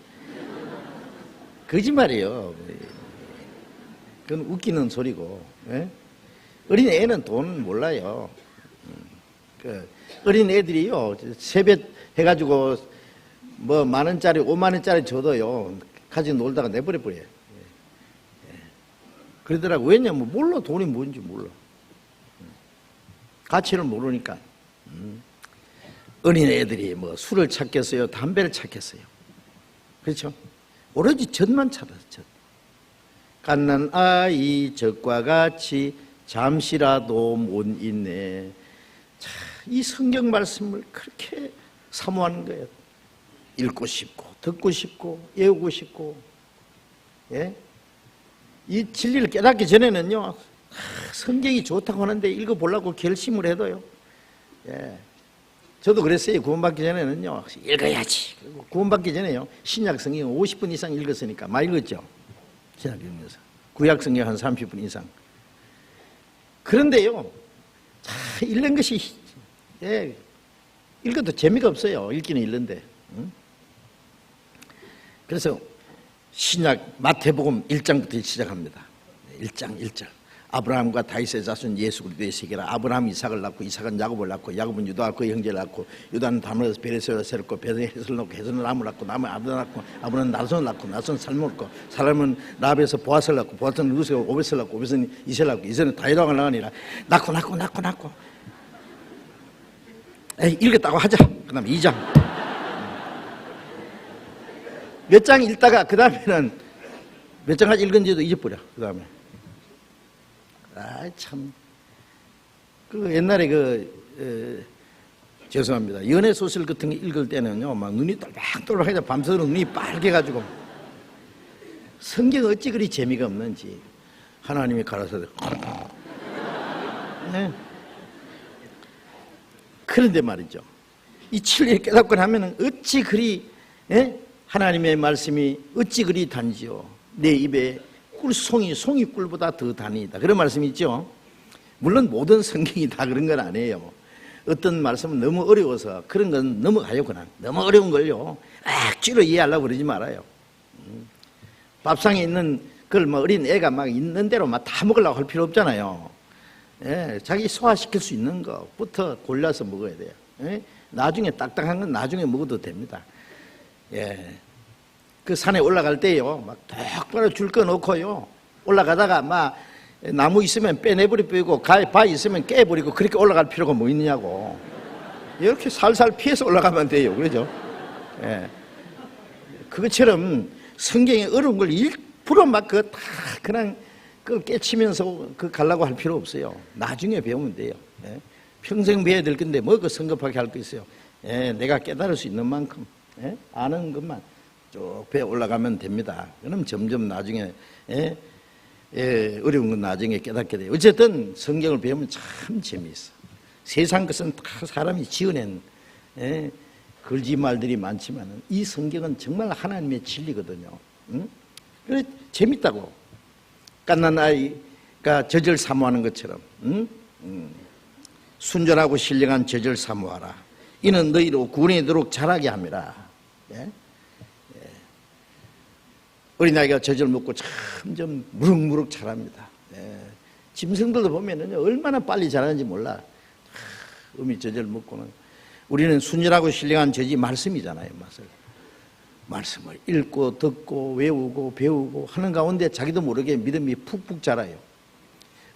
거짓말이에요. 그건 웃기는 소리고. 어린 애는 돈 몰라요. 어린 애들이요, 세뱃 해가지고 10,000원짜리, 50,000원짜리 줘도요, 가지고 놀다가 내버려버려요. 그러더라고. 왜냐면 몰라, 돈이 뭔지 몰라. 가치를 모르니까. 어린 애들이 술을 찾겠어요, 담배를 찾겠어요. 그렇죠? 오로지 젖만 찾아서 젖. 갓난 아이 젖과 같이 잠시라도 못 있네. 자, 이 성경 말씀을 그렇게 사모하는 거예요. 읽고 싶고, 듣고 싶고, 외우고 싶고, 이 진리를 깨닫기 전에는요, 성경이 좋다고 하는데 읽어보려고 결심을 해도요, 저도 그랬어요. 구원받기 전에는요, 읽어야지. 그리고 구원받기 전에요, 신약 성경 50분 이상 읽었으니까 많이 읽었죠. 신약 읽으면서. 구약 성경 한 30분 이상. 그런데요, 읽는 것이, 읽어도 재미가 없어요. 읽기는 읽는데. 그래서 신약 마태복음 1장부터 시작합니다. 1장 1절. 아브라함과 다윗의 자손 예수 그리스도의 세계라. 아브라함이 이삭을 낳고 이삭은 야곱을 낳고 야곱은 유다와 그의 형제를 낳고 유다는 다말에서 베레스를 낳고 베레스는 헤스를 낳고 헤스는 람을 낳고 남은 아브를 낳고 아브는 나손을 낳고 나손은 살몬을 낳고 사람은 라합에서 보아스를 낳고 보아스는 루스가 오벳을 낳고 오벳은 이세를 낳고 이세는 다윗왕을 낳으니라. 낳고 읽었다고 하자. 그 다음에 2장 몇 장 읽다가 그 다음에는 몇 장까지 읽은지도 잊어버려. 그 다음에 참, 옛날에 죄송합니다. 연애 소설 같은 거 읽을 때는요, 막 눈이 똘박똘박 해서 밤새도록 눈이 빨개가지고, 성경 어찌 그리 재미가 없는지, 하나님이 가라사대. 그런데 말이죠. 이 진리를 깨닫고 나면은 어찌 그리, 하나님의 말씀이 어찌 그리 단지요 내 입에 송이 꿀보다 더 다니이다. 그런 말씀이 있죠. 물론 모든 성경이 다 그런 건 아니에요. 어떤 말씀은 너무 어려워서 그런 건 넘어가요. 그냥 너무 어려운 걸요 억지로 이해하려고 그러지 말아요. 밥상에 있는 그걸 뭐 어린 애가 막 있는 대로 막 다 먹으려고 할 필요 없잖아요. 예, 자기 소화시킬 수 있는 것부터 골라서 먹어야 돼요. 예? 나중에 딱딱한 건 나중에 먹어도 됩니다. 예. 그 산에 올라갈 때요, 막 똑바로 줄 거 놓고요, 올라가다가 막 나무 있으면 빼내버리고 바 있으면 깨버리고 그렇게 올라갈 필요가 뭐 있느냐고. 이렇게 살살 피해서 올라가면 돼요. 그러죠? 예. 그것처럼 성경에 어려운 걸 1% 막 그냥 그 깨치면서 가려고 할 필요 없어요. 나중에 배우면 돼요. 예. 평생 배워야 될 건데 뭐 그 성급하게 할 거 있어요. 예. 내가 깨달을 수 있는 만큼, 예. 아는 것만 쭉 배워 올라가면 됩니다. 그럼 점점 나중에, 예. 예. 어려운 건 나중에 깨닫게 돼요. 어쨌든 성경을 배우면 참 재미있어. 세상 것은 다 사람이 지어낸, 예. 걸지말들이 많지만 이 성경은 정말 하나님의 진리거든요. 응? 그래 재밌다고. 갓난 아이가 젖을 사모하는 것처럼, 응? 순전하고 신령한 젖을 사모하라. 이는 너희로 구원이도록 자라게 함이라. 예? 예. 어린아이가 젖을 먹고 점점 무럭무럭 자랍니다. 예. 짐승들도 보면은 얼마나 빨리 자라는지 몰라. 어미 젖을 먹고는. 우리는 순전하고 신령한 젖이 말씀이잖아요. 말씀을 읽고 듣고 외우고 배우고 하는 가운데 자기도 모르게 믿음이 푹푹 자라요.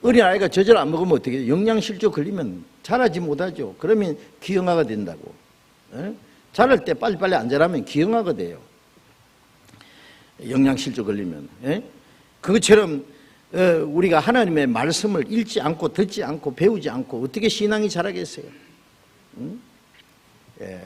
어린아이가 젖을 안 먹으면 어떻게 해요? 영양실조 걸리면 자라지 못하죠. 그러면 기형아가 된다고. 예? 자랄 때 빨리빨리 안 자라면 기형아가 돼요. 영양실조 걸리면. 예? 그것처럼 우리가 하나님의 말씀을 읽지 않고 듣지 않고 배우지 않고 어떻게 신앙이 자라겠어요? 응? 예.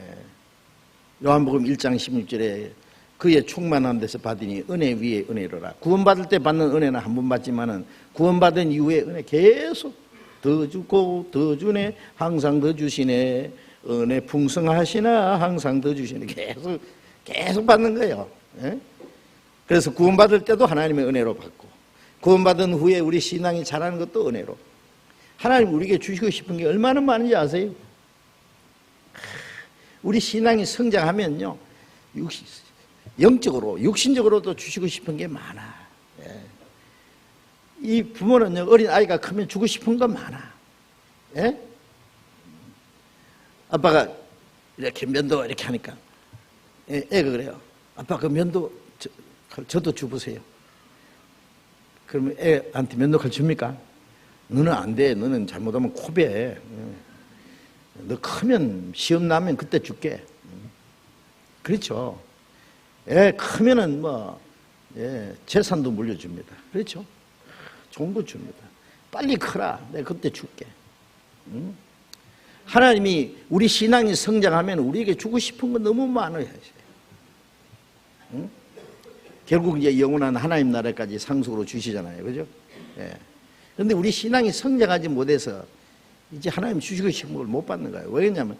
요한복음 1장 16절에 그의 충만한 데서 받으니 은혜 위에 은혜로라. 구원받을 때 받는 은혜는 한 번 받지만은 구원받은 이후에 은혜 계속 더 주고 더 주네, 항상 더 주시네, 은혜 풍성하시나 항상 더 주시네, 계속 받는 거예요. 예? 그래서 구원받을 때도 하나님의 은혜로 받고 구원받은 후에 우리 신앙이 자라는 것도 은혜로. 하나님 우리에게 주시고 싶은 게 얼마나 많은지 아세요? 우리 신앙이 성장하면요, 영적으로, 육신적으로도 주시고 싶은 게 많아. 예. 이 부모는요, 어린 아이가 크면 주고 싶은 거 많아. 예? 아빠가 이렇게 면도 이렇게 하니까 애가 그래요. 아빠 그 면도 저도 주보세요. 그러면 애한테 면도칼 줍니까? 너는 안 돼. 너는 잘못하면 코베. 너 크면 시험 나면 그때 줄게. 그렇죠. 애 크면은 재산도 물려줍니다. 그렇죠. 좋은 거 줍니다. 빨리 크라. 내가 그때 줄게. 하나님이 우리 신앙이 성장하면 우리에게 주고 싶은 거 너무 많아요. 결국 이제 영원한 하나님 나라까지 상속으로 주시잖아요. 그죠? 예. 그런데 우리 신앙이 성장하지 못해서 이제 하나님 주시고 싶은 걸 못 받는 거예요. 왜냐하면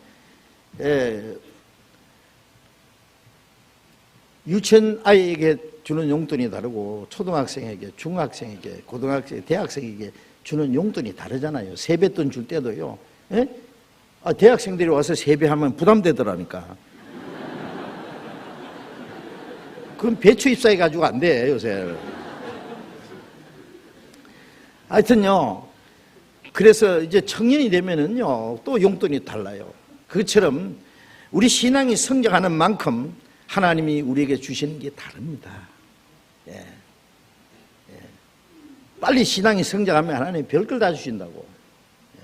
유치원 아이에게 주는 용돈이 다르고 초등학생에게, 중학생에게, 고등학생, 대학생에게 주는 용돈이 다르잖아요. 세뱃돈 줄 때도요. 예? 대학생들이 와서 세배하면 부담되더라니까. 그럼 배추 잎사귀 가지고 안 돼, 요새. 하여튼요, 그래서 이제 청년이 되면은요, 또 용돈이 달라요. 그것처럼 우리 신앙이 성장하는 만큼 하나님이 우리에게 주시는 게 다릅니다. 예. 예. 빨리 신앙이 성장하면 하나님이 별걸 다 주신다고. 예.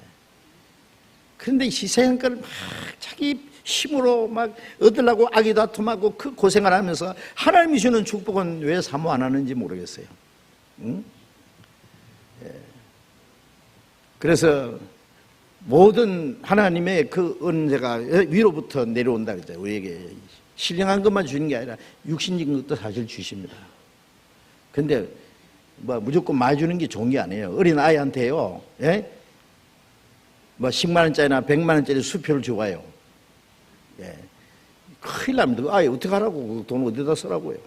그런데 이 세상 걸 막 자기 힘으로 막 얻으려고 아기다툼하고 그 고생을 하면서 하나님이 주는 축복은 왜 사모 안 하는지 모르겠어요. 응? 예. 그래서 모든 하나님의 그 은혜가 위로부터 내려온다 그랬죠. 우리에게 신령한 것만 주는 게 아니라 육신적인 것도 사실 주십니다. 근데 뭐 무조건 많이 주는 게 좋은 게 아니에요. 어린 아이한테요, 예? 뭐 10만 원짜리나 100만 원짜리 수표를 줘봐요. 예. 큰일 납니다. 아예 어떻게 하라고, 돈 어디다 쓰라고요.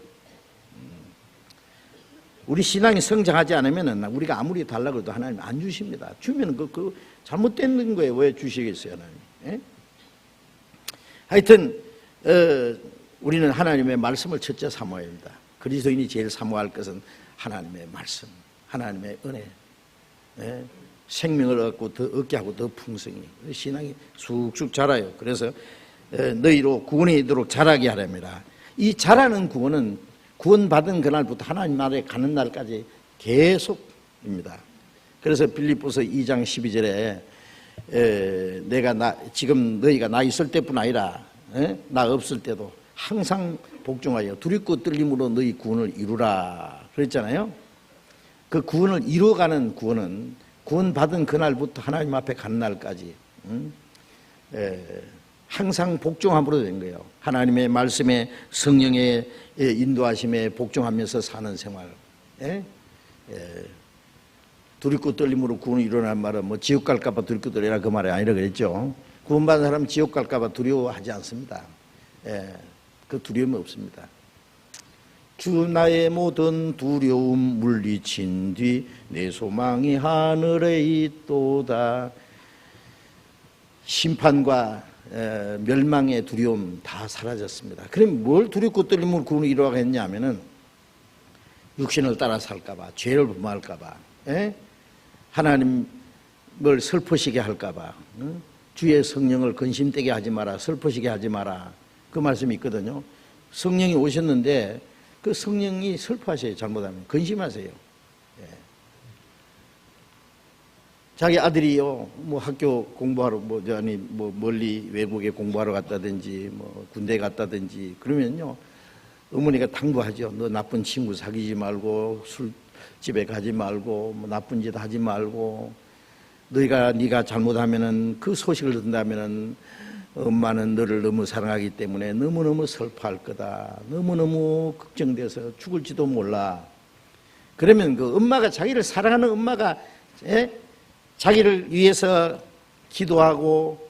우리 신앙이 성장하지 않으면 우리가 아무리 달라고 해도 하나님 안 주십니다. 주면 그 잘못된 거예요. 왜 주시겠어요, 하나님? 예? 하여튼 우리는 하나님의 말씀을 첫째 사모해야 합니다. 그리스도인이 제일 사모할 것은 하나님의 말씀, 하나님의 은혜. 예? 생명을 얻게 하고 더 풍성히 신앙이 쑥쑥 자라요. 그래서 너희로 구원이 이도록 자라게 하랍니다. 이 자라는 구원은 구원받은 그날부터 하나님 나라에 가는 날까지 계속입니다. 그래서 빌립보서 2장 12절에 내가 지금 너희가 나 있을 때뿐 아니라 나 없을 때도 항상 복종하여 두렵고 떨림으로 너희 구원을 이루라 그랬잖아요. 그 구원을 이루어가는 구원은 구원받은 그날부터 하나님 앞에 가는 날까지 항상 복종함으로 된 거예요. 하나님의 말씀에 성령의 인도하심에 복종하면서 사는 생활. 두렵고 떨림으로 구원을 이루라는 말은 뭐 지옥 갈까봐 두렵고 떨리라 그 말이 아니라 그랬죠. 구원받은 사람은 지옥 갈까봐 두려워하지 않습니다. 그 두려움이 없습니다. 주 나의 모든 두려움 물리친 뒤 내 소망이 하늘에 있도다. 심판과 멸망의 두려움 다 사라졌습니다. 그럼 뭘 두렵고 떨림으로 구원을 이루어가겠냐 하면은 육신을 따라 살까봐, 죄를 범할까봐, 하나님을 슬퍼시게 할까봐, 주의 성령을 근심되게 하지 마라, 슬퍼시게 하지 마라. 그 말씀이 있거든요. 성령이 오셨는데 그 성령이 슬퍼하세요. 잘못하면 근심하세요. 자기 아들이요, 뭐 학교 공부하러 멀리 외국에 공부하러 갔다든지 뭐 군대 갔다든지 그러면요, 어머니가 당부하죠. 너 나쁜 친구 사귀지 말고 술집에 가지 말고 뭐 나쁜 짓 하지 말고, 네가 잘못하면은 그 소식을 듣는다면은 엄마는 너를 너무 사랑하기 때문에 너무너무 슬퍼할 거다. 너무너무 걱정돼서 죽을지도 몰라. 그러면 그 엄마가, 자기를 사랑하는 엄마가 자기를 위해서 기도하고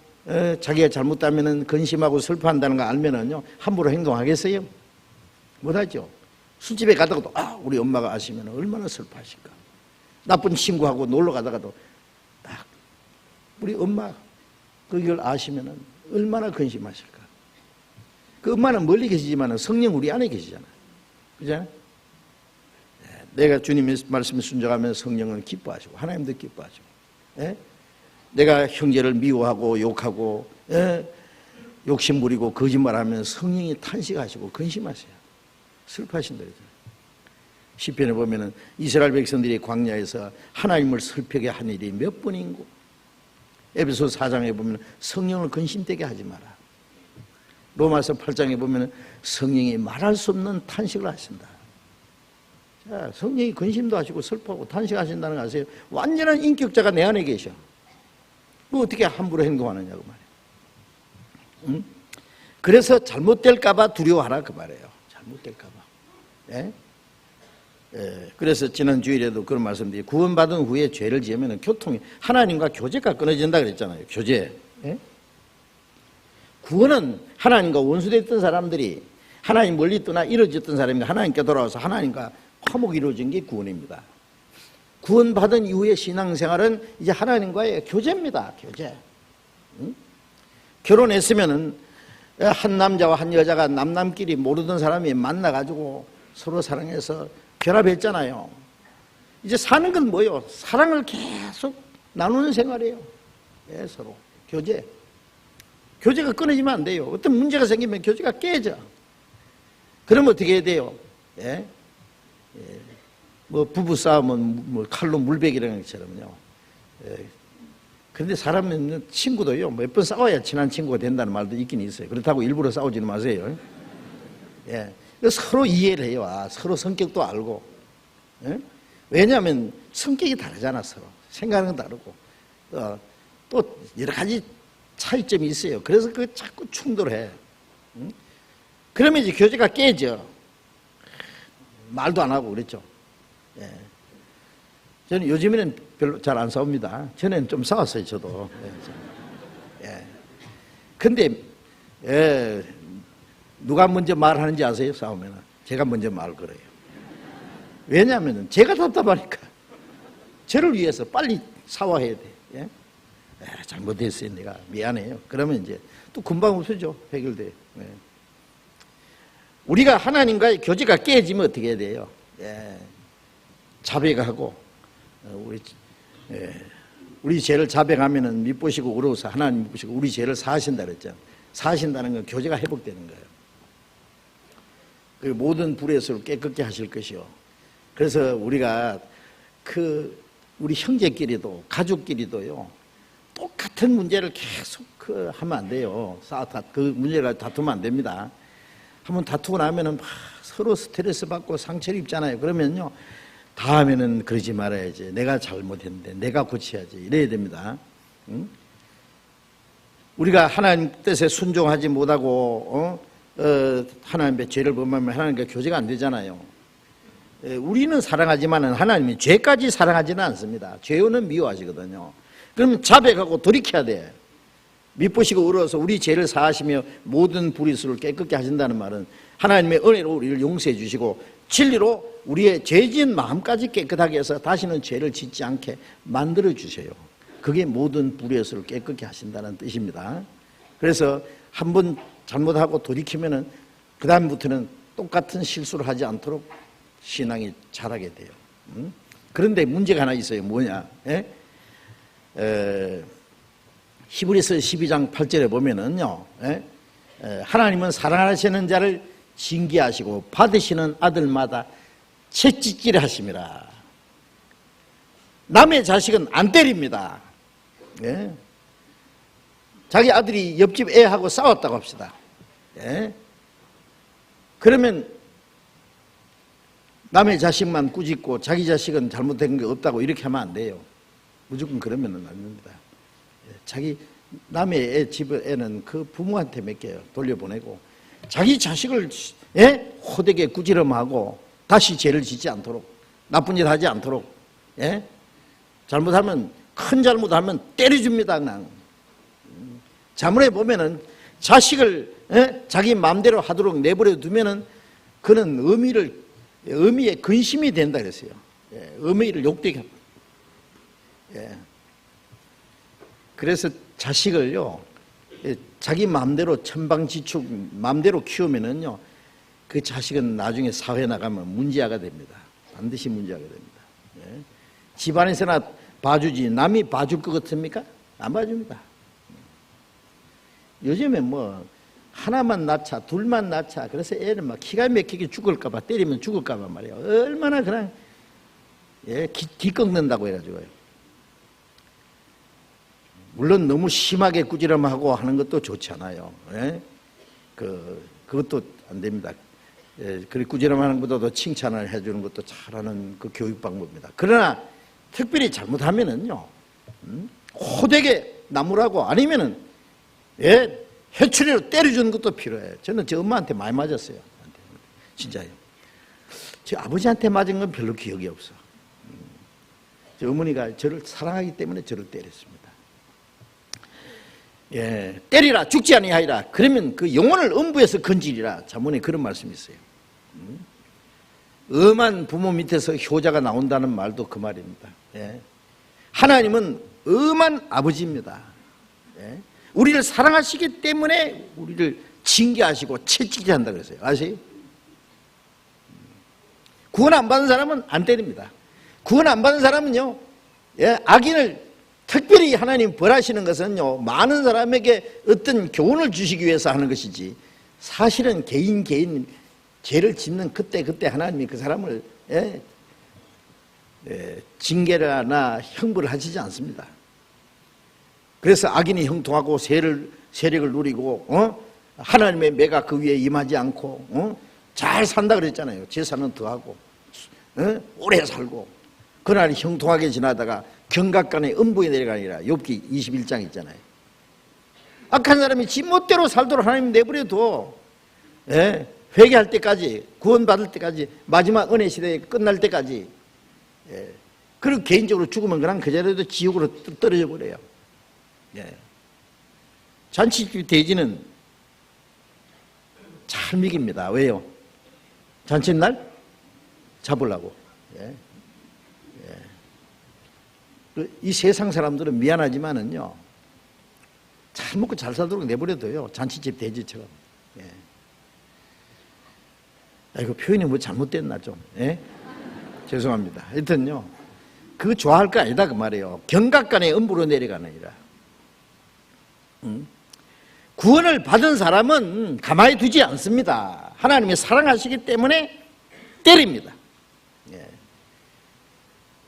자기가 잘못하면은 근심하고 슬퍼한다는 거 알면은요, 함부로 행동하겠어요? 못하죠. 술집에 가다가도 우리 엄마가 아시면 얼마나 슬퍼하실까. 나쁜 친구하고 놀러 가다가도 딱 우리 엄마 그걸 아시면은 얼마나 근심하실까. 그 엄마는 멀리 계시지만 성령 우리 안에 계시잖아요. 그죠? 내가 주님의 말씀에 순종하면 성령은 기뻐하시고 하나님도 기뻐하시고, 내가 형제를 미워하고 욕하고 욕심 부리고 거짓말하면 성령이 탄식하시고 근심하세요. 슬퍼하신다. 시편에 보면은 이스라엘 백성들이 광야에서 하나님을 슬프게 한 일이 몇 번인고, 에베소 4장에 보면 성령을 근심되게 하지 마라. 로마서 8장에 보면 성령이 말할 수 없는 탄식을 하신다. 자, 성령이 근심도 하시고 슬퍼하고 탄식하신다는 거 아세요? 완전한 인격자가 내 안에 계셔. 그 어떻게 함부로 행동하느냐고 말이에요. 그래서 잘못될까봐 두려워하라 그 말이에요. 잘못될까봐. 그래서 지난 주일에도 그런 말씀드리, 구원받은 후에 죄를 지으면 교통이, 하나님과 교제가 끊어진다 그랬잖아요. 교제. 구원은 하나님과 원수됐던 사람들이 하나님 멀리 떠나 이루어졌던 사람이 하나님께 돌아와서 하나님과 화목이 이루어진 게 구원입니다. 구원받은 이후의 신앙생활은 이제 하나님과의 교제입니다. 교제. 결혼했으면은 한 남자와 한 여자가 남끼리 모르던 사람이 만나가지고 서로 사랑해서 결합했잖아요. 이제 사는 건 뭐예요? 사랑을 계속 나누는 생활이에요. 서로 교제. 교제가 끊어지면 안 돼요. 어떤 문제가 생기면 교제가 깨져. 그러면 어떻게 해야 돼요? 뭐 부부 싸움은 뭐 칼로 물베기라는 것처럼요. 그런데 사람은 친구도요, 몇 번 싸워야 친한 친구가 된다는 말도 있긴 있어요. 그렇다고 일부러 싸우지는 마세요. 서로 이해를 해요. 서로 성격도 알고. 왜냐하면 성격이 다르잖아. 서로 생각은 다르고 또 여러 가지 차이점이 있어요. 그래서 그 자꾸 충돌해. 그러면 이제 교제가 깨져. 말도 안 하고 그랬죠. 저는 요즘에는 별로 잘 안 싸웁니다. 전에는 좀 싸웠어요, 저도. 근데 누가 먼저 말하는지 아세요? 싸우면 제가 먼저 말 걸어요. 왜냐하면 제가 답답하니까. 저를 위해서 빨리 사과해야 돼. 예? 잘못했어요. 내가 미안해요. 그러면 이제 또 금방 웃어죠. 해결돼요. 예. 우리가 하나님과의 교제가 깨지면 어떻게 해야 돼요? 예. 자백하고 우리 죄를 자백하면은 밉보시고 의로우사 하나님 밉보시고 우리 죄를 사하신다 그랬죠. 사하신다는 건 교제가 회복되는 거예요. 그 모든 불의에서 깨끗게 하실 것이요. 그래서 우리가 우리 형제끼리도 가족끼리도요 똑같은 문제를 계속 하면 안 돼요. 그 문제를 다투면 안 됩니다. 한번 다투고 나면은 막 서로 스트레스 받고 상처를 입잖아요. 그러면요 다음에는 그러지 말아야지. 내가 잘못했는데 내가 고쳐야지. 이래야 됩니다. 응? 우리가 하나님 뜻에 순종하지 못하고 하나님의 죄를 범하면 하나님과 교제가 안 되잖아요. 우리는 사랑하지만 하나님이 죄까지 사랑하지는 않습니다. 죄는 미워하시거든요. 그러면 자백하고 돌이켜야 돼. 밉보시고 의로워서 우리 죄를 사하시며 모든 불의수를 깨끗게 하신다는 말은 하나님의 은혜로 우리를 용서해 주시고 진리로 우리의 죄진 마음까지 깨끗하게 해서 다시는 죄를 짓지 않게 만들어 주세요. 그게 모든 불의수를 깨끗게 하신다는 뜻입니다. 그래서 한번 잘못하고 돌이키면은 그 다음부터는 똑같은 실수를 하지 않도록 신앙이 자라게 돼요. 그런데 문제가 하나 있어요. 뭐냐? 히브리서 12장 8절에 보면은요, 하나님은 사랑하시는 자를 징계하시고 받으시는 아들마다 채찍질 하심이라. 남의 자식은 안 때립니다. 자기 아들이 옆집 애하고 싸웠다고 합시다. 그러면 남의 자식만 꾸짖고 자기 자식은 잘못된 게 없다고 이렇게 하면 안 돼요. 무조건 그러면 안 됩니다. 자기 남의 집의 애는 그 부모한테 맡겨요. 돌려보내고 자기 자식을 호되게 꾸지람하고 다시 죄를 짓지 않도록 나쁜 일 하지 않도록 잘못하면 큰 잘못하면 때려줍니다. 그냥 자문에 보면은 자식을 자기 마음대로 하도록 내버려 두면은 그는 의미에 근심이 된다 그랬어요. 의미를 욕되게 합니다. 그래서 자식을요 자기 마음대로 천방지축 마음대로 키우면은요 그 자식은 나중에 사회 나가면 문제아가 됩니다. 반드시 문제아가 됩니다. 집안에서나 봐주지 남이 봐줄 것 같습니까? 안 봐줍니다. 요즘에 뭐 하나만 낳자 둘만 낳자 그래서 애는 막 기가 막히게 죽을까봐 때리면 죽을까봐 말이에요. 얼마나 그냥 기 꺾는다고 해가지고요. 물론 너무 심하게 꾸지람하고 하는 것도 좋지 않아요. 그것도 안 됩니다. 그리고 꾸지람하는 것보다도 칭찬을 해주는 것도 잘하는 그 교육 방법입니다. 그러나 특별히 잘못하면은요, 호되게 나무라고 아니면은 회초리로 때려주는 것도 필요해요. 저는 제 엄마한테 많이 맞았어요. 진짜요. 제 아버지한테 맞은 건 별로 기억이 없어. 제 어머니가 저를 사랑하기 때문에 저를 때렸습니다. 때리라 죽지 아니하리라. 그러면 그 영혼을 음부에서 건지리라. 자문에 그런 말씀이 있어요. 엄한 부모 밑에서 효자가 나온다는 말도 그 말입니다. 하나님은 엄한 아버지입니다. 우리를 사랑하시기 때문에 우리를 징계하시고 채찍질한다 그랬어요. 아세요? 구원 안 받은 사람은 안 때립니다. 구원 안 받은 사람은요, 악인을 특별히 하나님 벌하시는 것은요 많은 사람에게 어떤 교훈을 주시기 위해서 하는 것이지 사실은 개인 죄를 짓는 그때 하나님이 그 사람을 징계를 하나 형벌을 하시지 않습니다. 그래서 악인이 형통하고 세력을 누리고 하나님의 매가 그 위에 임하지 않고 잘 산다 그랬잖아요. 제사는 더하고 오래 살고 그날이 형통하게 지나다가 경각간에 음부에 내려가니라. 욥기 21장 있잖아요. 악한 사람이 지 멋대로 살도록 하나님 내버려둬. 회개할 때까지 구원받을 때까지 마지막 은혜 시대에 끝날 때까지. 그리고 개인적으로 죽으면 그냥 그 자리에도 지옥으로 떨어져 버려요. 잔치집 돼지는 잘 철믹입니다. 왜요? 잔칫날 잡으려고. 예. 예. 이 세상 사람들은 미안하지만은요, 잘 먹고 잘 살도록 내버려둬요. 잔치집 돼지처럼. 예. 이거 표현이 뭐 잘못됐나 좀. 예? 죄송합니다. 하여튼요, 그거 좋아할 거 아니다 그 말이에요. 경각간에 음부로 내려가느니라. 구원을 받은 사람은 가만히 두지 않습니다. 하나님이 사랑하시기 때문에 때립니다. 예.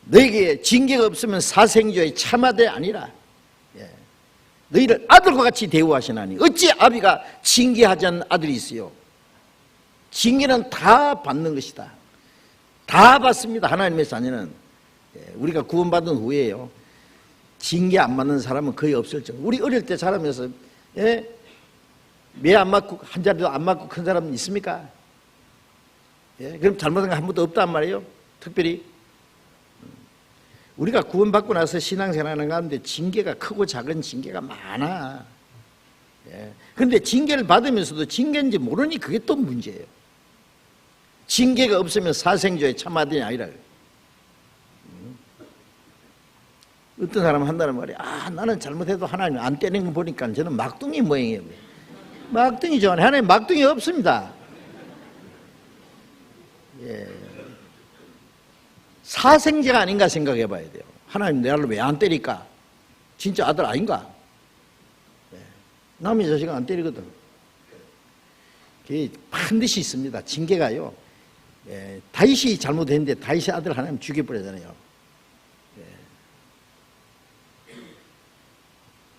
너에게 징계가 없으면 사생조의 참아대 아니라, 예. 너희를 아들과 같이 대우하시나니 어찌 아비가 징계하지 않는 아들이 있어요. 징계는 다 받는 것이다. 다 받습니다. 하나님의 자녀는. 예. 우리가 구원받은 후에요, 징계 안 맞는 사람은 거의 없을 정도. 우리 어릴 때 자라면서, 예? 매 안 맞고 한 자리도 안 맞고 큰 사람 있습니까? 예? 그럼 잘못한 거 한 번도 없단 말이에요. 특별히 우리가 구원받고 나서 신앙생활하는 가운데 징계가 크고 작은 징계가 많아. 예. 그런데 징계를 받으면서도 징계인지 모르니 그게 또 문제예요. 징계가 없으면 사생조에 참아되냐 아니라. 어떤 사람은 한다는 말이야. 아, 나는 잘못해도 하나님 안 때리는 거 보니까 저는 막둥이 모양이에요. 막둥이 좋아하네. 하나님 막둥이 없습니다. 예. 사생제가 아닌가 생각해 봐야 돼요. 하나님 나를 왜 안 때릴까? 진짜 아들 아닌가? 예. 남의 자식은 안 때리거든. 그게 반드시 있습니다. 징계가요. 예. 다윗이 잘못했는데 다윗의 아들 하나님 죽여버리잖아요. 예.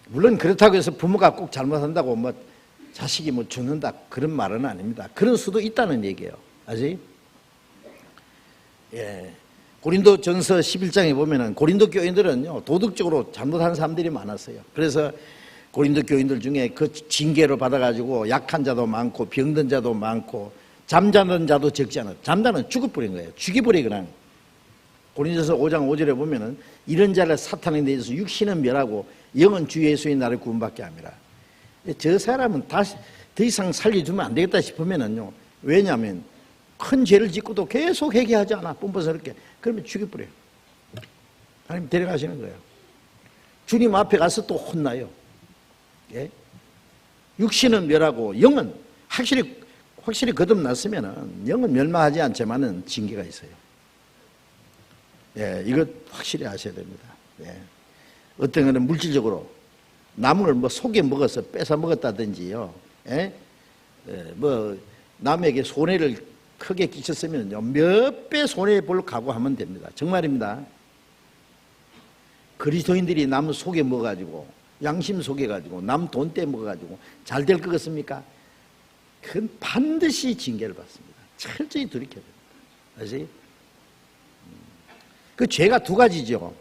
물론 그렇다고 해서 부모가 꼭 잘못한다고 뭐 자식이 뭐 죽는다 그런 말은 아닙니다. 그런 수도 있다는 얘기예요. 아직? 예. 고린도 전서 11장에 보면은 고린도 교인들은요, 도덕적으로 잘못한 사람들이 많았어요. 그래서 고린도 교인들 중에 그 징계로 받아가지고 약한 자도 많고 병든 자도 많고 잠자는 자도 적지 않아. 잠자는 죽어버린 거예요. 죽여버리거나. 고린도서 5장 5절에 보면은 이런 자를 사탄에 내줘서 육신은 멸하고 영은 주 예수의 나를 구원받게 합니다. 저 사람은 더 이상 살려주면 안 되겠다 싶으면은요, 왜냐하면 큰 죄를 짓고도 계속 회개하지 않아. 뻔뻔스럽게. 그러면 죽여버려요. 하나님 데려가시는 거예요. 주님 앞에 가서 또 혼나요. 예? 육신은 멸하고 영은 확실히 거듭났으면은 영은 멸망하지 않지만은 징계가 있어요. 예, 이것 확실히 아셔야 됩니다. 예. 어떤 거는 물질적으로 나무를 뭐 속에 먹어서 뺏어 먹었다든지요. 예? 예, 뭐 남에게 손해를 크게 끼쳤으면요, 몇 배 손해볼 각오하면 됩니다. 정말입니다. 그리스도인들이 남 속에 먹어가지고 양심 속여가지고 남 돈 떼먹어가지고 잘 될 것 같습니까? 그건 반드시 징계를 받습니다. 철저히 돌이켜야 됩니다. 아시죠? 그 죄가 두 가지죠.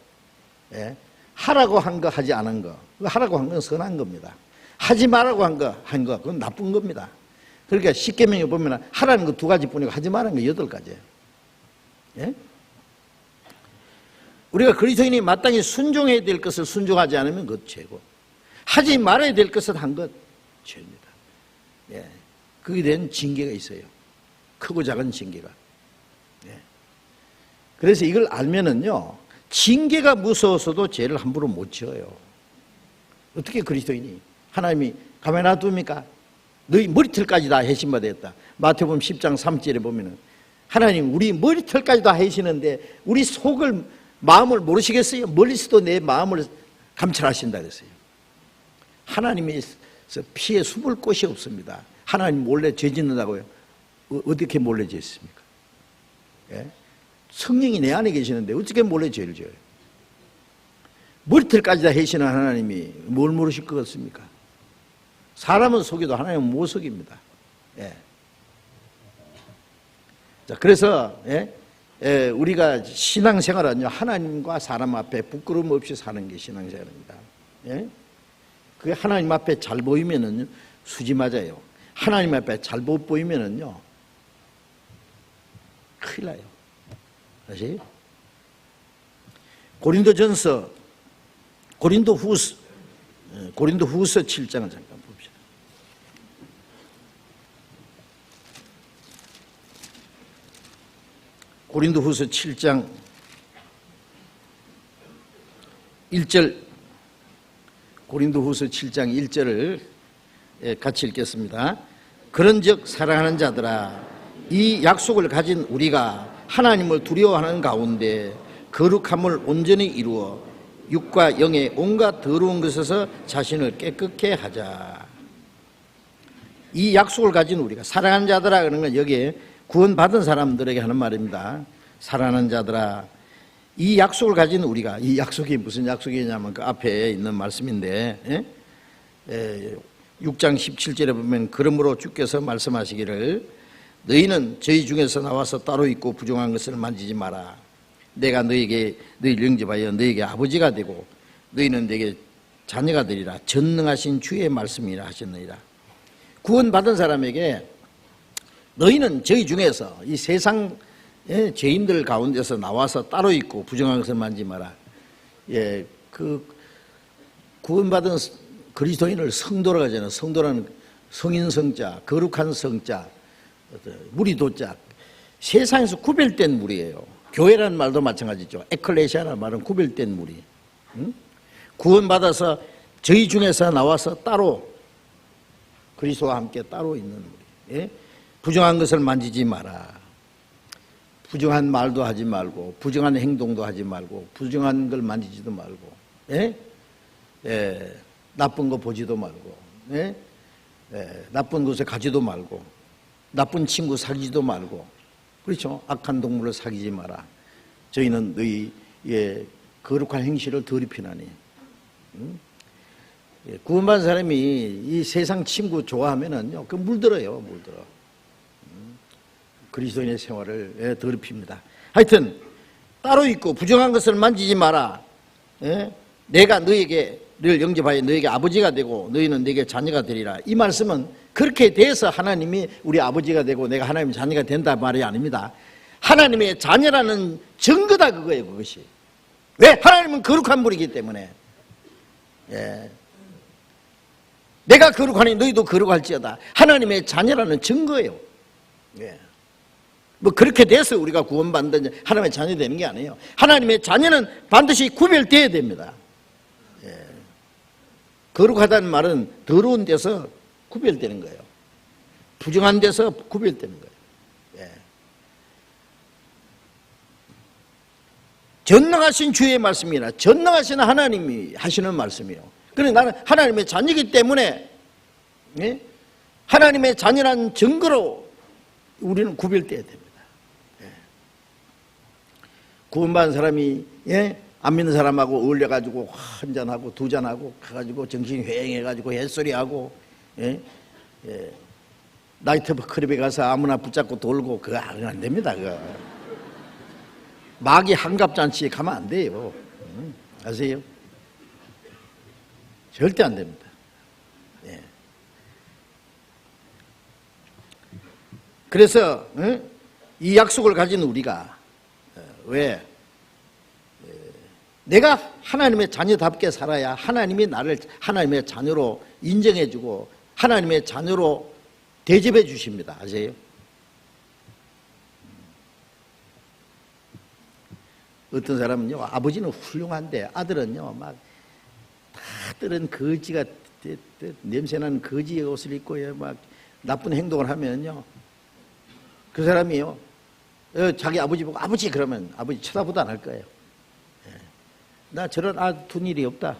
예? 하라고 한 거, 하지 않은 거. 하라고 한 건 선한 겁니다. 하지 말라고 한 거, 그건 나쁜 겁니다. 그러니까 십계명에 보면 하라는 거 두 가지뿐이고 하지 말라는 거 8가지예요. 예? 우리가 그리스도인이 마땅히 순종해야 될 것을 순종하지 않으면 그것 죄고, 하지 말아야 될 것을 한 것 죄입니다. 예. 그에 대한 징계가 있어요. 크고 작은 징계가. 예. 그래서 이걸 알면은요, 징계가 무서워서도 죄를 함부로 못 지어요. 어떻게 그리스도인이 하나님이 가만히 놔둡니까? 너희 머리털까지 다 해신받았다. 마태복음 10장 3절에 보면은 하나님 우리 머리털까지 다 해시는데 우리 속을 마음을 모르시겠어요? 멀리서도 내 마음을 감찰하신다 그랬어요. 하나님에서 피에 숨을 곳이 없습니다. 하나님 몰래 죄 짓는다고요? 어떻게 몰래 짓습니까? 예? 성령이 내 안에 계시는데 어떻게 몰래 죄를 지어요? 머리털까지 다 해시는 하나님이 뭘 모르실 것 같습니까? 사람은 속여도 하나님은 못 속입니다. 예. 자, 그래서 우리가 신앙생활은요, 하나님과 사람 앞에 부끄러움 없이 사는 게 신앙생활입니다. 예? 그게 하나님 앞에 잘 보이면은 수지 맞아요. 하나님 앞에 잘 못 보이면은요, 큰일 나요. 다시 고린도후서 7장을 잠깐 봅시다. 고린도후서 7장 1절, 고린도후서 7장 1절을 같이 읽겠습니다. 그런즉 사랑하는 자들아, 이 약속을 가진 우리가 하나님을 두려워하는 가운데 거룩함을 온전히 이루어 육과 영의 온갖 더러운 것에서 자신을 깨끗게 하자. 이 약속을 가진 우리가, 사랑하는 자들아 그러는 건 여기에 구원받은 사람들에게 하는 말입니다. 사랑하는 자들아, 이 약속을 가진 우리가, 이 약속이 무슨 약속이냐면 그 앞에 있는 말씀인데, 6장 17절에 보면 그러므로 주께서 말씀하시기를 너희는 저희 중에서 나와서 따로 있고 부정한 것을 만지지 마라. 내가 너희를 영접하여 너희에게 아버지가 되고 너희는 내게 자녀가 되리라. 전능하신 주의 말씀이라 하셨느니라. 구원받은 사람에게 너희는 저희 중에서 이 세상 죄인들 가운데서 나와서 따로 있고 부정한 것을 만지지 마라. 그 구원받은 그리스도인을 성도라고 하잖아요. 성도라는 성인 성자, 거룩한 성자, 무리도자, 세상에서 구별된 무리예요. 교회라는 말도 마찬가지죠. 에클레시아라는 말은 구별된 무리. 구원받아서 저희 중에서 나와서 따로 그리스도와 함께 따로 있는 무리. 부정한 것을 만지지 마라. 부정한 말도 하지 말고, 부정한 행동도 하지 말고, 부정한 걸 만지지도 말고, 나쁜 거 보지도 말고, 나쁜 곳에 가지도 말고, 나쁜 친구 사귀지도 말고, 그렇죠? 악한 동물을 사귀지 마라. 저희는 너희의 거룩한 행실을 더럽히나니. 구원받은 사람이 이 세상 친구 좋아하면은요, 그 물들어요, 물들어. 그리스도인의 생활을 더럽힙니다. 하여튼 따로 있고 부정한 것을 만지지 마라. 내가 너희를 영접하여 너희에게 아버지가 되고 너희는 내게 자녀가 되리라. 이 말씀은 그렇게 돼서 하나님이 우리 아버지가 되고 내가 하나님의 자녀가 된다 말이 아닙니다. 하나님의 자녀라는 증거다 그거예요. 그것이. 왜? 하나님은 거룩한 분이기 때문에. 내가 거룩하니 너희도 거룩할지어다. 하나님의 자녀라는 증거예요. 뭐 그렇게 돼서 우리가 구원받는 하나님의 자녀 되는 게 아니에요. 하나님의 자녀는 반드시 구별되어야 됩니다. 거룩하다는 말은 더러운 데서 구별되는 거예요. 부정한 데서 구별되는 거예요. 전능하신 주의 말씀이라. 전능하신 하나님이 하시는 말씀이에요. 그런데 나는 하나님의 자녀이기 때문에 하나님의 자녀라는 증거로 우리는 구별되어야 됩니다. 구원받은 사람이 안 믿는 사람하고 어울려가지고 한 잔하고 두 잔하고 가가지고 정신이 회행해가지고 햇소리하고 나이트클럽에 가서 아무나 붙잡고 돌고 그거 안 됩니다. 그거. 마귀 한갑잔치에 가면 안 돼요. 아세요? 절대 안 됩니다. 그래서 이 약속을 가진 우리가 왜? 내가 하나님의 자녀답게 살아야 하나님이 나를 하나님의 자녀로 인정해주고 하나님의 자녀로 대접해 주십니다. 아세요? 어떤 사람은요, 아버지는 훌륭한데 아들은요, 막 아들은 거지가 냄새나는 거지의 옷을 입고 막 나쁜 행동을 하면요, 그 사람이요, 자기 아버지 보고 아버지 그러면 아버지 쳐다보도 안 할 거예요. 나 저런 아들 둔 일이 없다.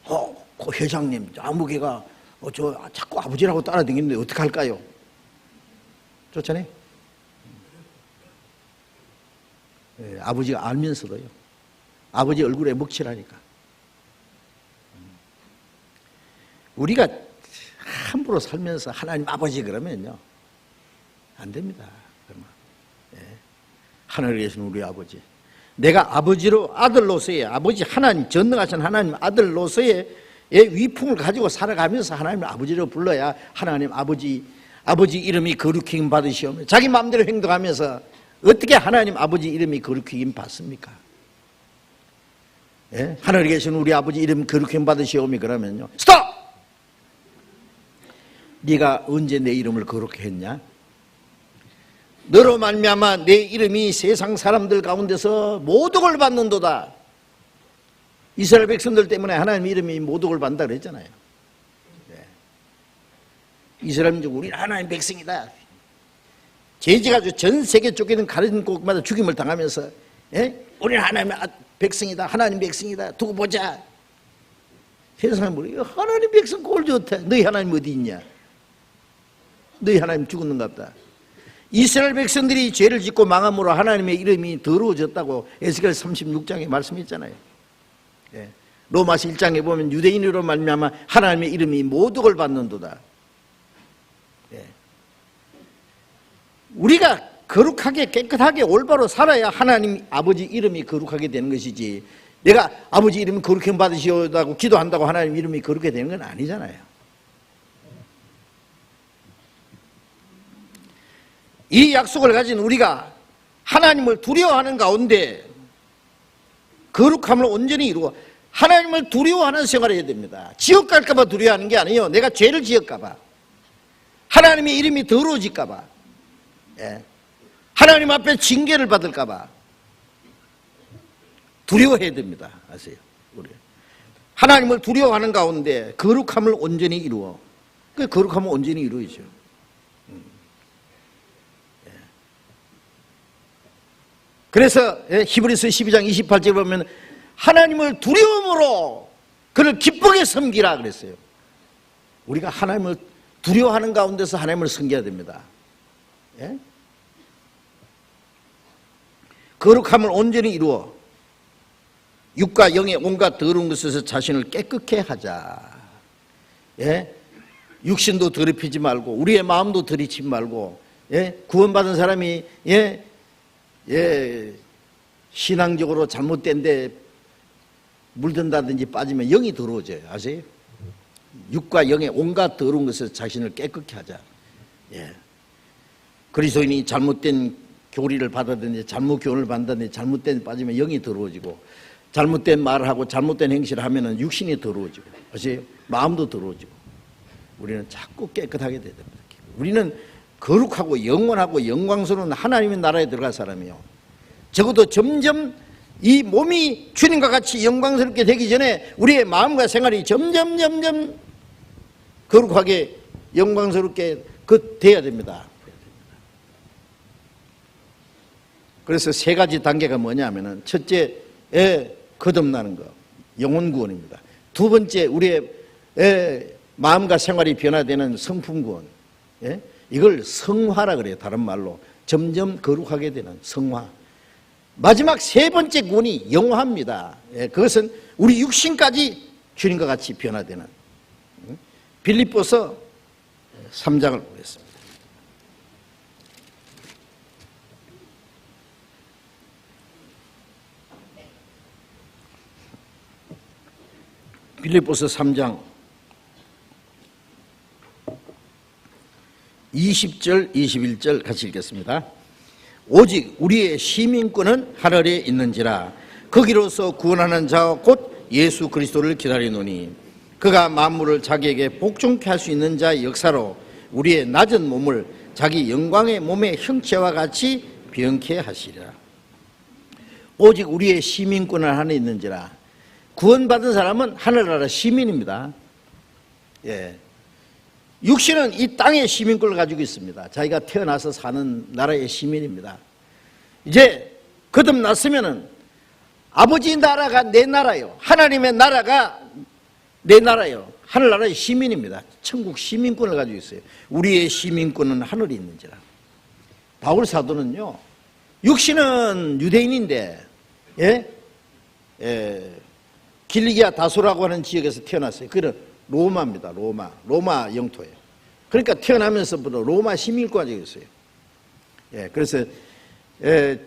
그 회장님 아무개가 저 자꾸 아버지라고 따라다니는데 어떻게 할까요? 좋잖아요. 아버지가 알면서도요, 아버지 얼굴에 먹칠하니까. 우리가 함부로 살면서 하나님 아버지 그러면요 안 됩니다. 하늘에 계신 우리 아버지, 내가 아버지로 아들로서의 아버지 하나님 전능하신 하나님 아들로서의 위풍을 가지고 살아가면서 하나님을 아버지로 불러야 하나님 아버지 이름이 거룩히 힘 받으시오며, 자기 마음대로 행동하면서 어떻게 하나님 아버지 이름이 거룩히 힘 받습니까? 하늘에 계신 우리 아버지 이름 거룩히 힘 받으시오며 그러면요, 스톱! 네가 언제 내 이름을 거룩히 했냐? 너로 말미암아 내 이름이 세상 사람들 가운데서 모독을 받는도다. 이스라엘 백성들 때문에 하나님 이름이 모독을 받는다 그랬잖아요. 이스라엘 민족 우리는 하나님 백성이다. 죄지가지고 전 세계 쫓기는 가는 곳마다 죽임을 당하면서 우리는 하나님 백성이다. 하나님 백성이다. 두고 보자. 세상에 뭐래? 하나님 백성 꼴 좋다. 너희 하나님 어디 있냐? 너희 하나님 죽었는가 보다. 이스라엘 백성들이 죄를 짓고 망함으로 하나님의 이름이 더러워졌다고 에스겔 36장에 말씀했잖아요. 로마서 1장에 보면 유대인으로 말미암아 하나님의 이름이 모독을 받는도다. 우리가 거룩하게 깨끗하게 올바로 살아야 하나님 아버지 이름이 거룩하게 되는 것이지, 내가 아버지 이름 거룩해 받으시오다고 기도한다고 하나님 이름이 거룩해 되는 건 아니잖아요. 이 약속을 가진 우리가 하나님을 두려워하는 가운데 거룩함을 온전히 이루어 하나님을 두려워하는 생활을 해야 됩니다. 지옥 갈까 봐 두려워하는 게 아니에요. 내가 죄를 지을까 봐, 하나님의 이름이 더러워질까 봐, 하나님 앞에 징계를 받을까 봐 두려워해야 됩니다. 아세요? 우리 하나님을 두려워하는 가운데 거룩함을 온전히 이루어. 그 거룩함을 온전히 이루어야죠. 그래서 히브리서 12장 28절에 보면 하나님을 두려움으로 그를 기쁘게 섬기라 그랬어요. 우리가 하나님을 두려워하는 가운데서 하나님을 섬겨야 됩니다. 거룩함을 온전히 이루어 육과 영의 온갖 더러운 것에서 자신을 깨끗게 하자. 육신도 더럽히지 말고 우리의 마음도 더럽히지 말고, 구원받은 사람이 신앙적으로 잘못된 데 물든다든지 빠지면 영이 더러워져요. 아세요? 육과 영의 온갖 더러운 것에서 자신을 깨끗게 하자. 그리스도인이 잘못된 교리를 받았든지 잘못 교훈을 받았든지 잘못된 데 빠지면 영이 더러워지고, 잘못된 말을 하고 잘못된 행실을 하면 육신이 더러워지고, 아세요? 마음도 더러워지고. 우리는 자꾸 깨끗하게 돼야 됩니다. 우리는 거룩하고 영원하고 영광스러운 하나님의 나라에 들어갈 사람이요, 적어도 점점 이 몸이 주님과 같이 영광스럽게 되기 전에 우리의 마음과 생활이 점점 거룩하게 영광스럽게 돼야 됩니다. 그래서 세 가지 단계가 뭐냐 하면은, 첫째, 거듭나는 거, 영혼 구원입니다. 두 번째, 우리의 마음과 생활이 변화되는 성품 구원, 이걸 성화라 그래요. 다른 말로 점점 거룩하게 되는 성화. 마지막 세 번째 구원이 영화입니다. 그것은 우리 육신까지 주님과 같이 변화되는. 빌립보서 3장을 보겠습니다. 빌립보서 3장 20절 21절 같이 읽겠습니다. 오직 우리의 시민권은 하늘에 있는지라 거기로서 구원하는 자와 곧 예수 그리스도를 기다리노니 그가 만물을 자기에게 복종케 할 수 있는 자의 역사로 우리의 낮은 몸을 자기 영광의 몸의 형체와 같이 변케 하시리라. 오직 우리의 시민권은 하늘에 있는지라. 구원받은 사람은 하늘나라 시민입니다. 육신은 이 땅의 시민권을 가지고 있습니다. 자기가 태어나서 사는 나라의 시민입니다. 이제 거듭났으면은 아버지 나라가 내 나라요, 하나님의 나라가 내 나라요, 하늘나라의 시민입니다. 천국 시민권을 가지고 있어요. 우리의 시민권은 하늘에 있는지라. 바울 사도는요, 육신은 유대인인데 길리기아 다소라고 하는 지역에서 태어났어요. 그는 로마입니다. 로마 영토예요. 그러니까 태어나면서부터 로마 시민권을 가지고 있어요. 그래서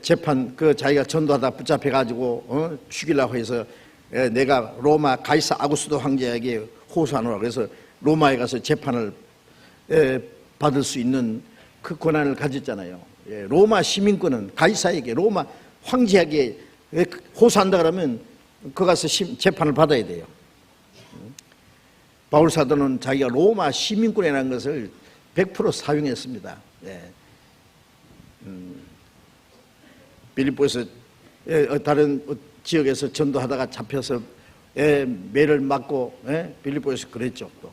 재판 자기가 전도하다 붙잡혀가지고 죽이려고 해서 내가 로마 가이사 아구스도 황제에게 호소하노라 그래서 로마에 가서 재판을 받을 수 있는 그 권한을 가졌잖아요. 로마 시민권은 가이사에게, 로마 황제에게 호소한다 그러면 그 가서 재판을 받아야 돼요. 바울 사도는 자기가 로마 시민권이라는 것을 100% 사용했습니다. 빌립보에서 다른 지역에서 전도하다가 잡혀서 매를 맞고 빌립보에서 그랬죠. 또.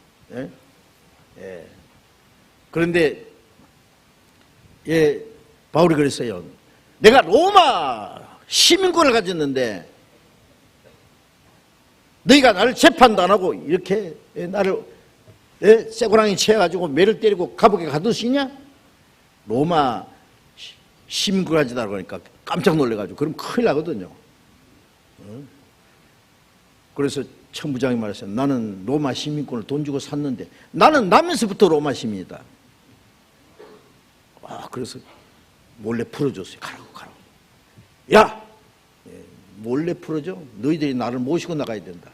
그런데 바울이 그랬어요. 내가 로마 시민권을 가졌는데 너희가 나를 재판도 안 하고 이렇게 나를 쇠고랑이 채워가지고 매를 때리고 감옥에 가두시냐? 로마 시민권 가지다라고 하니까 깜짝 놀래가지고 그럼 큰일 나거든요. 그래서 천부장이 말했어요. 나는 로마 시민권을 돈 주고 샀는데 나는 나면서부터 로마 시민이다. 그래서 몰래 풀어줬어요. 가라고. 야! 몰래 풀어줘? 너희들이 나를 모시고 나가야 된다.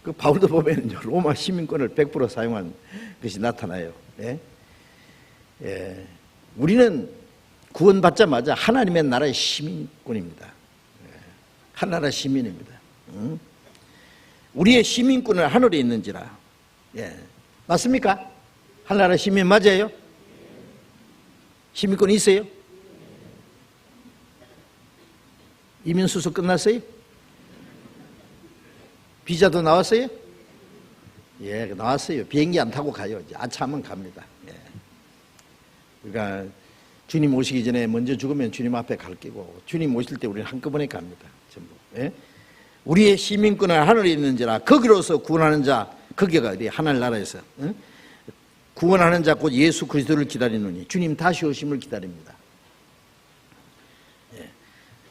그 바울도 보면요, 로마 시민권을 100% 사용한 것이 나타나요. 우리는 구원받자마자 하나님의 나라의 시민권입니다. 하나라 시민입니다. 우리의 시민권은 하늘에 있는지라. 맞습니까? 하나라 시민 맞아요? 시민권 있어요? 이민 수속 끝났어요? 비자도 나왔어요? 나왔어요. 비행기 안 타고 가요. 이제 아차하면 갑니다. 그러니까 주님 오시기 전에 먼저 죽으면 주님 앞에 갈 끼고 주님 오실 때 우리는 한꺼번에 갑니다. 전부. 우리의 시민권은 하늘에 있는지라. 거기로서 구원하는 자, 거기가 어디 하늘나라에서 구원하는 자 곧 예수 그리스도를 기다리노니 주님 다시 오심을 기다립니다.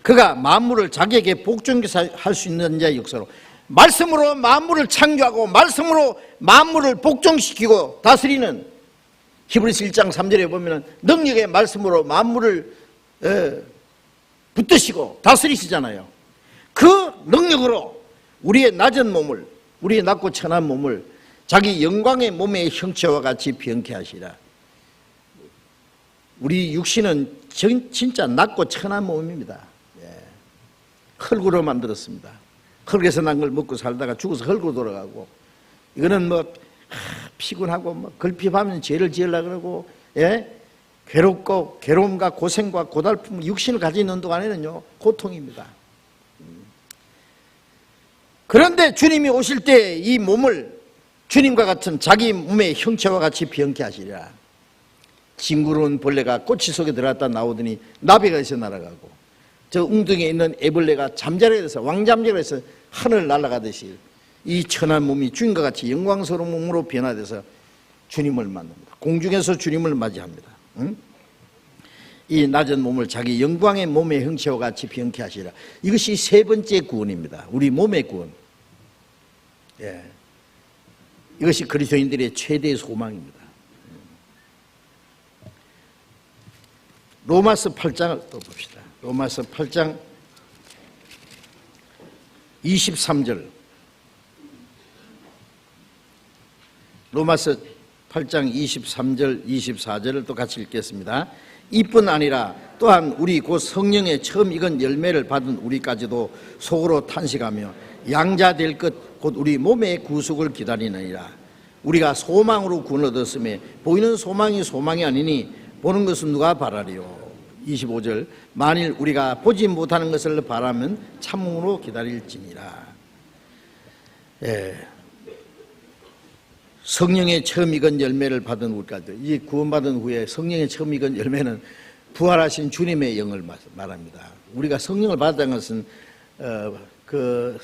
그가 만물을 자기에게 복종케 할 수 있는 자의 역사로 말씀으로 만물을 창조하고 말씀으로 만물을 복종시키고 다스리는 히브리서 1장 3절에 보면 능력의 말씀으로 만물을 붙드시고 다스리시잖아요. 그 능력으로 우리의 낮은 몸을, 우리의 낮고 천한 몸을 자기 영광의 몸의 형체와 같이 변케 하시라. 우리 육신은 진짜 낮고 천한 몸입니다. 흙으로 만들었습니다. 흙에서 난 걸 먹고 살다가 죽어서 흙으로 돌아가고, 이거는 피곤하고 걸핍하면 죄를 지으려고 그러고, 괴롭고 괴로움과 고생과 고달픔, 육신을 가지고 있는 동안에는요 고통입니다. 그런데 주님이 오실 때 이 몸을 주님과 같은 자기 몸의 형체와 같이 변케 하시리라. 징그러운 벌레가 꼬치 속에 들어갔다 나오더니 나비가 있어 날아가고, 저 웅덩이에 있는 애벌레가 잠자리에 돼서 왕잠자리에 돼서 하늘 날아가듯이 이 천한 몸이 주님과 같이 영광스러운 몸으로 변화돼서 주님을 만납니다. 공중에서 주님을 맞이합니다. 이 낮은 몸을 자기 영광의 몸의 형체와 같이 변케 하시라. 이것이 세 번째 구원입니다. 우리 몸의 구원. 이것이 그리스도인들의 최대 소망입니다. 로마서 8장을 또 봅시다. 로마서 8장 23절. 로마서 8장 23절 24절을 또 같이 읽겠습니다. 이뿐 아니라 또한 우리 곧 성령의 처음 익은 열매를 받은 우리까지도 속으로 탄식하며 양자 될 것 곧 우리 몸의 구속을 기다리느니라. 우리가 소망으로 구원 얻었음에 보이는 소망이 소망이 아니니 보는 것은 누가 바라리요. 25절. 만일 우리가 보지 못하는 것을 바라면 참으로 기다릴지니라. 성령의 처음 익은 열매를 받은 우리까지, 이 구원받은 후에 성령의 처음 익은 열매는 부활하신 주님의 영을 말합니다. 우리가 성령을 받았다는 것은 그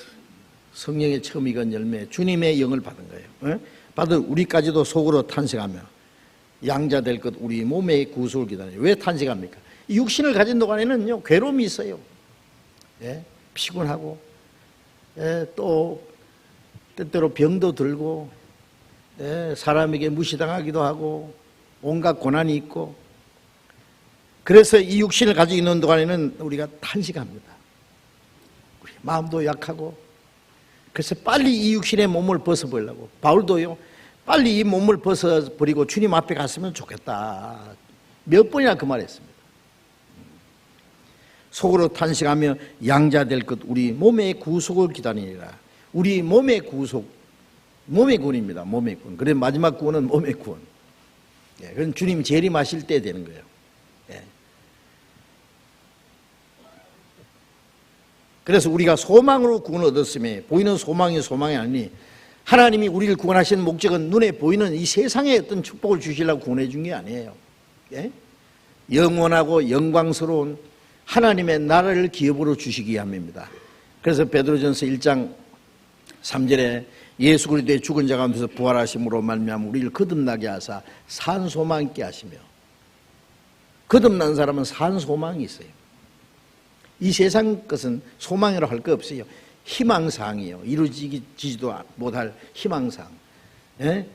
성령의 처음 익은 열매, 주님의 영을 받은 거예요. 받은 우리까지도 속으로 탄식하며 양자 될 것 우리 몸의 구속을 기다려요. 왜 탄식합니까? 육신을 가진 동안에는요 괴로움이 있어요. 피곤하고, 또 때때로 병도 들고, 사람에게 무시당하기도 하고 온갖 고난이 있고, 그래서 이 육신을 가지고 있는 동안에는 우리가 탄식합니다. 우리 마음도 약하고, 그래서 빨리 이 육신의 몸을 벗어버리려고, 바울도요 빨리 이 몸을 벗어버리고 주님 앞에 갔으면 좋겠다 몇 번이나 그 말했습니다. 속으로 탄식하며 양자 될 것 우리 몸의 구속을 기다리니라. 우리 몸의 구속, 몸의 구원입니다. 몸의 구원. 그래 마지막 구원은 몸의 구원. 그건 주님 재림하실 때 되는 거예요. 예. 그래서 우리가 소망으로 구원을 얻었으며 보이는 소망이 아니니 하나님이 우리를 구원하시는 목적은 눈에 보이는 이 세상에 어떤 축복을 주시려고 구원해 준 게 아니에요. 예? 영원하고 영광스러운 하나님의 나라를 기업으로 주시기 위함입니다. 그래서 베드로전서 1장 3절에 예수 그리스도의 죽은 자 가운데서 부활하심으로 말미암아 우리를 거듭나게 하사 산 소망 있게 하시며, 거듭난 사람은 산 소망이 있어요. 이 세상 것은 소망이라 할 거 없어요. 희망사항이에요. 이루어지지도 못할 희망사항. 예?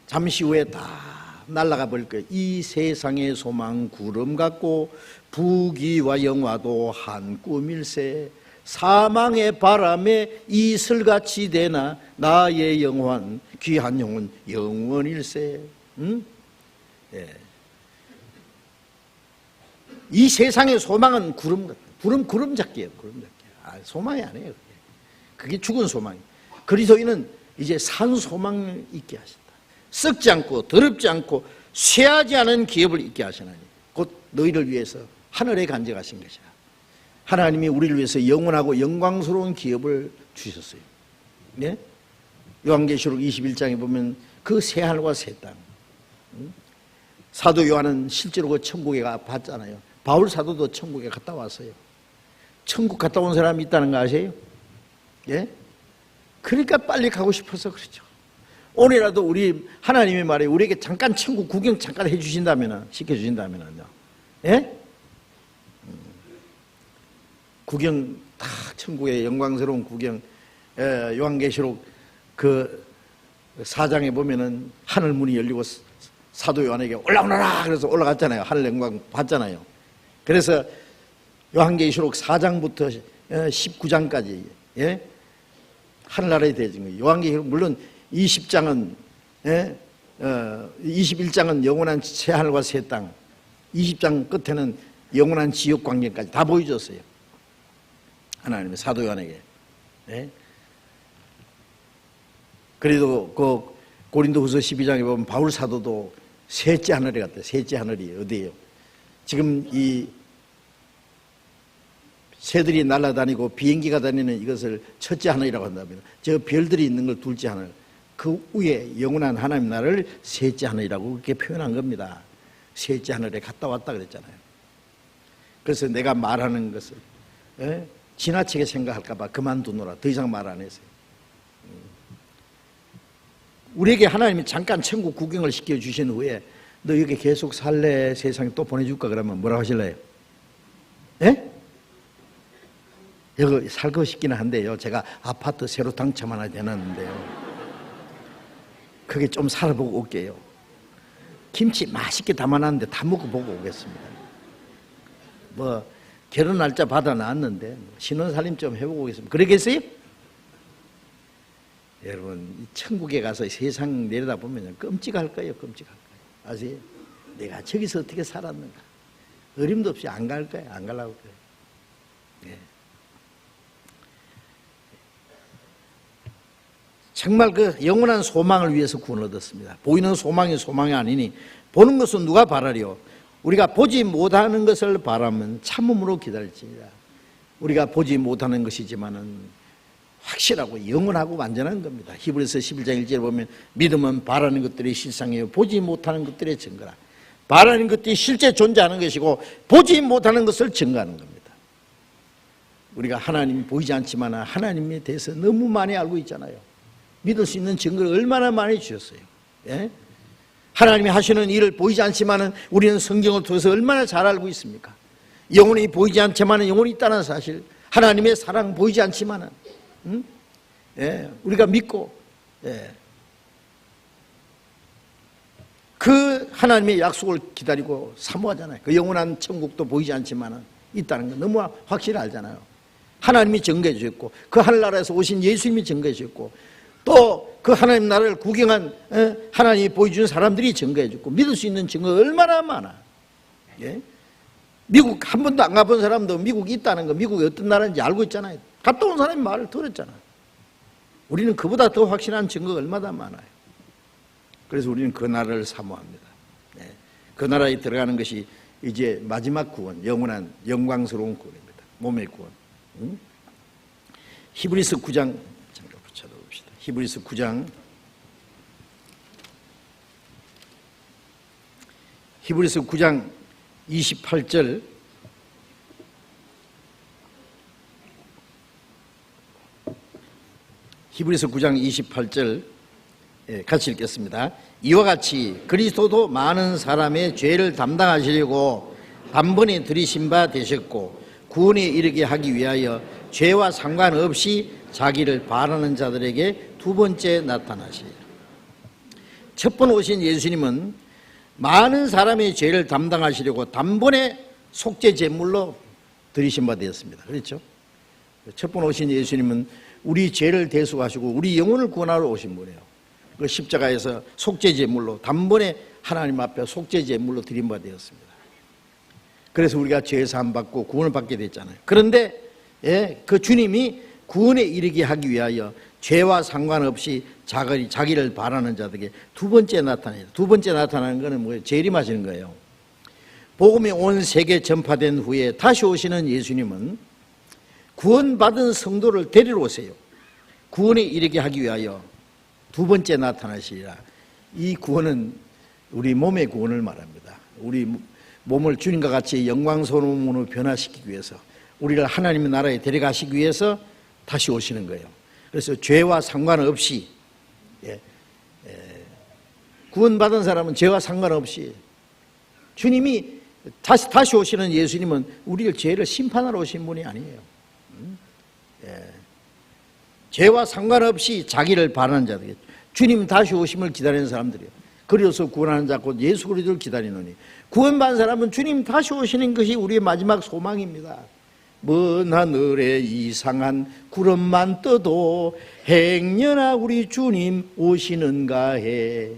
잠시 후에 다 날아가 버릴 거예요. 이 세상의 소망 구름 같고 부귀와 영화도 한 꿈일세, 사망의 바람에 이슬같이 되나 나의 영원 귀한 영혼 영원일세. 응? 예. 이 세상의 소망은 구름 같아요. 구름 잡기예요. 구름 잡기. 소망이 아니에요. 그게 죽은 소망이에요. 그리스도인은 이제 산 소망을 있게 하신다. 썩지 않고 더럽지 않고 쇠하지 않은 기업을 있게 하시나니 곧 너희를 위해서 하늘에 간직하신 것이라. 하나님이 우리를 위해서 영원하고 영광스러운 기업을 주셨어요. 네? 요한계시록 21장에 보면 그 새 하늘과 새 땅. 사도 요한은 실제로 그 천국에 봤잖아요. 바울 사도도 천국에 갔다 왔어요. 천국 갔다 온 사람이 있다는 거 아세요? 예? 그러니까 빨리 가고 싶어서 그렇죠. 오늘이라도 우리 하나님의 말에 우리에게 잠깐 천국 구경 잠깐 해주신다면, 시켜주신다면요. 예? 구경, 다 천국의 영광스러운 구경. 요한계시록 그 4장에 보면은 하늘 문이 열리고 사도 요한에게 올라오너라 그래서 올라갔잖아요. 하늘 영광 봤잖아요. 그래서 요한계시록 4장부터 19장까지 예? 하늘나라에 대해진 거예요. 요한계시록 물론 20장은 21장은 영원한 새 하늘과 새 땅, 20장 끝에는 영원한 지옥 광경까지 다 보여줬어요. 하나님의 사도 요한에게. 예? 그래도 그 고린도후서 12장에 보면 바울 사도도 셋째 하늘에 갔대요. 셋째 하늘이 어디예요? 지금 이 새들이 날아다니고 비행기가 다니는 이것을 첫째 하늘이라고 한답니다. 저 별들이 있는 걸 둘째 하늘, 그 위에 영원한 하나님 나라를 셋째 하늘이라고 그렇게 표현한 겁니다. 셋째 하늘에 갔다 왔다 그랬잖아요. 그래서 내가 말하는 것을 지나치게 생각할까 봐 그만두노라. 더 이상 말 안 했어요. 우리에게 하나님이 잠깐 천국 구경을 시켜주신 후에 너 여기 계속 살래? 세상에 또 보내줄까? 그러면 뭐라고 하실래요? 예? 여기 살고 싶기는 한데요. 제가 아파트 새로 당첨 하나 되놨는데요. 그게 좀 살아보고 올게요. 김치 맛있게 담아놨는데 다 먹어보고 오겠습니다. 뭐 결혼 날짜 받아놨는데 신혼살림 좀 해보고 오겠습니다. 그러겠어요? 여러분 천국에 가서 세상 내려다보면 끔찍할 거예요. 끔찍할 거예요. 아세요? 내가 저기서 어떻게 살았는가. 어림도 없이 안 갈 거예요. 안 가려고 그래요. 네. 정말 그 영원한 소망을 위해서 구원을 얻었습니다. 보이는 소망이 아니니 보는 것은 누가 바라리요? 우리가 보지 못하는 것을 바라면 참음으로 기다릴지니라. 우리가 보지 못하는 것이지만은 확실하고 영원하고 완전한 겁니다. 히브리서 11장 1절에 보면 믿음은 바라는 것들이 실상이에요. 보지 못하는 것들의 증거라. 바라는 것들이 실제 존재하는 것이고 보지 못하는 것을 증거하는 겁니다. 우리가 하나님이 보이지 않지만 하나님에 대해서 너무 많이 알고 있잖아요. 믿을 수 있는 증거를 얼마나 많이 주셨어요. 예? 하나님이 하시는 일을 보이지 않지만 우리는 성경을 통해서 얼마나 잘 알고 있습니까? 영혼이 보이지 않지만 영혼이 있다는 사실, 하나님의 사랑 보이지 않지만 예, 우리가 믿고 예, 그 하나님의 약속을 기다리고 사모하잖아요. 그 영원한 천국도 보이지 않지만 있다는 거 너무 확실히 알잖아요. 하나님이 증거해 주셨고 그 하늘나라에서 오신 예수님이 증거해 주셨고 또 그 하나님 나라를 구경한 하나님이 보여주는 사람들이 증거해 주고 믿을 수 있는 증거가 얼마나 많아. 예? 미국 한 번도 안 가본 사람도 미국이 있다는 거, 미국이 어떤 나라인지 알고 있잖아요. 갔다 온 사람이 말을 들었잖아요. 우리는 그보다 더 확실한 증거가 얼마나 많아요. 그래서 우리는 그 나라를 사모합니다. 예. 그 나라에 들어가는 것이 이제 마지막 구원, 영원한 영광스러운 구원입니다. 몸의 구원. 히브리서 9장 잠깐 붙여놓읍시다. 히브리서 9장 28절 히브리서 9장 28절 같이 읽겠습니다. 이와 같이 그리스도도 많은 사람의 죄를 담당하시려고 단번에 들이신 바 되셨고 구원에 이르게 하기 위하여 죄와 상관없이 자기를 바라는 자들에게 두 번째 나타나시리라. 첫 번 오신 예수님은 많은 사람의 죄를 담당하시려고 단번에 속죄 제물로 들이신 바 되었습니다. 그렇죠? 첫 번 오신 예수님은 우리 죄를 대속하시고 우리 영혼을 구원하러 오신 분이에요. 그 십자가에서 속죄 제물로 단번에 하나님 앞에 속죄 제물로 드린 바 되었습니다. 그래서 우리가 죄 사함 받고 구원을 받게 됐잖아요. 그런데 그 주님이 구원에 이르게 하기 위하여 죄와 상관없이 자기를 바라는 자들에게 두 번째 나타나요. 두 번째 나타나는 것은 뭐예요? 재림하시는 거예요. 복음이 온 세계 전파된 후에 다시 오시는 예수님은 구원받은 성도를 데리러 오세요. 구원에 이르게 하기 위하여 두 번째 나타나시리라. 이 구원은 우리 몸의 구원을 말합니다. 우리 몸을 주님과 같이 영광스러운 몸으로 변화시키기 위해서, 우리를 하나님의 나라에 데려가시기 위해서 다시 오시는 거예요. 그래서 죄와 상관없이, 구원받은 사람은 죄와 상관없이, 주님이 다시 오시는 예수님은 우리를 죄를 심판하러 오신 분이 아니에요. 죄와 상관없이 자기를 바라는 자들, 주님 다시 오심을 기다리는 사람들이에요. 그리어서 구원하는 자 곧 예수 그리스도를 기다리노니, 구원받은 사람은 주님 다시 오시는 것이 우리의 마지막 소망입니다. 먼 하늘에 이상한 구름만 떠도 행여나 우리 주님 오시는가 해.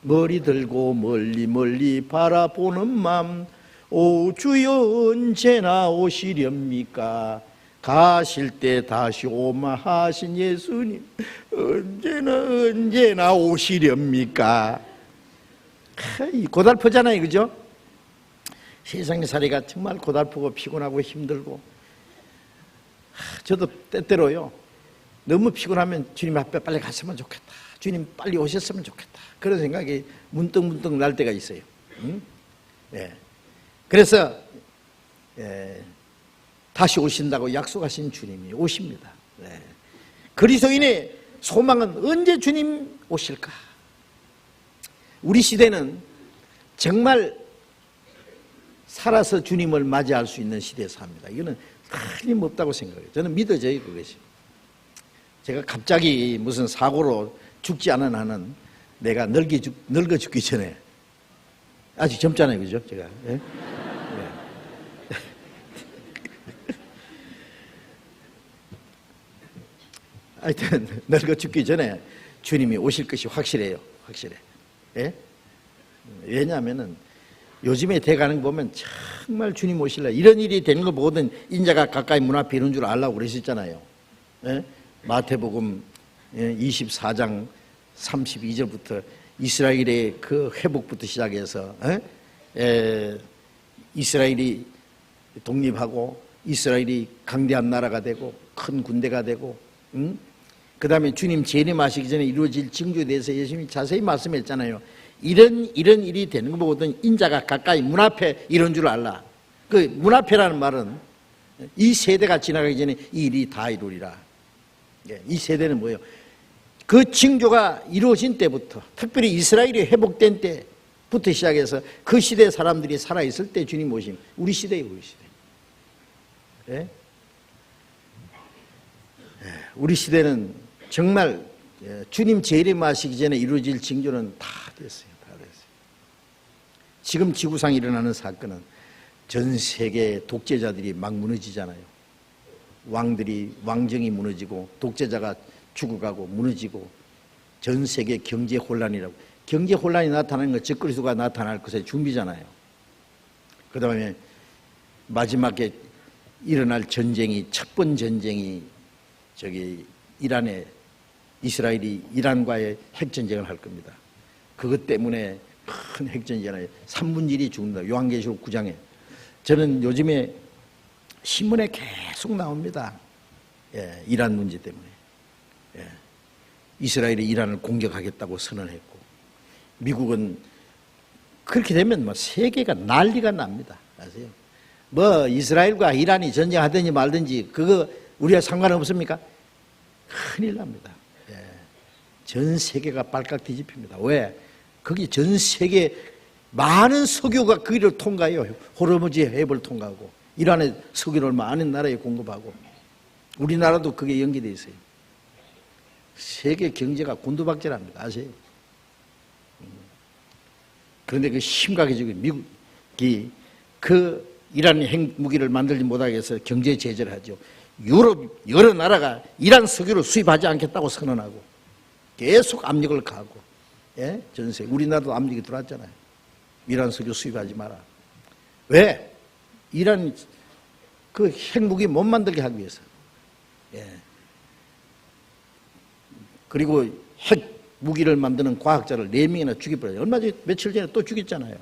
머리 들고 멀리 멀리 바라보는 맘, 오 주여 언제나 오시렵니까? 가실 때 다시 오마 하신 예수님 언제나 오시렵니까? 고달프잖아요, 그죠? 세상의 살이가 정말 고달프고 피곤하고 힘들고, 저도 때때로요 너무 피곤하면 주님 앞에 빨리 갔으면 좋겠다, 주님 빨리 오셨으면 좋겠다, 그런 생각이 문득문득 날 때가 있어요. 그래서 다시 오신다고 약속하신 주님이 오십니다. 그리스도인의 소망은 언제 주님 오실까? 우리 시대는 정말 살아서 주님을 맞이할 수 있는 시대에 삽니다. 이거는 틀림없다고 생각해요. 저는 믿어져요, 그것이. 제가 갑자기 무슨 사고로 죽지 않은 한은 내가 늙어 죽기 전에, 아직 젊잖아요, 그죠? 제가. 하여튼 늙어 죽기 전에 주님이 오실 것이 확실해요. 확실해. 왜냐하면은 요즘에 돼가는 거 보면 정말 주님 오실래, 이런 일이 되는 거 보거든 인자가 가까이 문 앞에 이런 줄 알라고 그러셨잖아요. 마태복음 24장 32절부터 이스라엘의 그 회복부터 시작해서 이스라엘이 독립하고 이스라엘이 강대한 나라가 되고 큰 군대가 되고, 그 다음에 주님 재림하시기 전에 이루어질 징조에 대해서 예수님이 자세히 말씀했잖아요. 이런 일이 되는 거 보거든 인자가 가까이 문 앞에 이런 줄 알라. 그 문 앞에라는 말은 이 세대가 지나가기 전에 이 일이 다 이루리라. 이 세대는 뭐예요? 그 징조가 이루어진 때부터, 특별히 이스라엘이 회복된 때부터 시작해서 그 시대 사람들이 살아있을 때 주님 오심. 우리 시대예요, 우리 시대. 우리 시대는 정말 주님 재림하시기 전에 이루어질 징조는 다 됐어요. 다 됐어요. 지금 지구상에 일어나는 사건은 전 세계 독재자들이 막 무너지잖아요. 왕정이 무너지고 독재자가 죽어가고 무너지고, 전 세계 경제 혼란이라고. 경제 혼란이 나타나는 건 적그리스도가 나타날 것의 준비잖아요. 그 다음에 마지막에 일어날 전쟁이, 첫 번 전쟁이 이스라엘이 이란과의 핵전쟁을 할 겁니다. 그것 때문에 큰 핵전쟁이 3분의 1이 죽는다. 요한계시록 9장에. 저는 요즘에 신문에 계속 나옵니다. 예, 이란 문제 때문에. 예, 이스라엘이 이란을 공격하겠다고 선언했고, 미국은 그렇게 되면 뭐 세계가 난리가 납니다. 아세요? 뭐 이스라엘과 이란이 전쟁하든지 말든지 그거 우리가 상관없습니까? 큰일 납니다. 예, 전 세계가 발칵 뒤집힙니다. 왜? 거기 전 세계 많은 석유가 그 길을 통과해요. 호르무즈 해협을 통과하고 이란의 석유를 많은 나라에 공급하고 우리나라도 그게 연계되어 있어요. 세계 경제가 곤두박질합니다. 아세요? 그런데 그 심각해지고 미국이 그 이란 핵무기를 만들지 못하게 해서 경제 제재를 하죠. 유럽 여러 나라가 이란 석유를 수입하지 않겠다고 선언하고 계속 압력을 가하고, 예? 전세 우리나라도 압력이 들어왔잖아요. 이란 석유 수입하지 마라. 왜? 이란 그 핵무기 못 만들게 하기 위해서. 예. 그리고 핵무기를 만드는 과학자를 4명이나 죽여버려요. 얼마 전에 며칠 전에 또 죽였잖아요.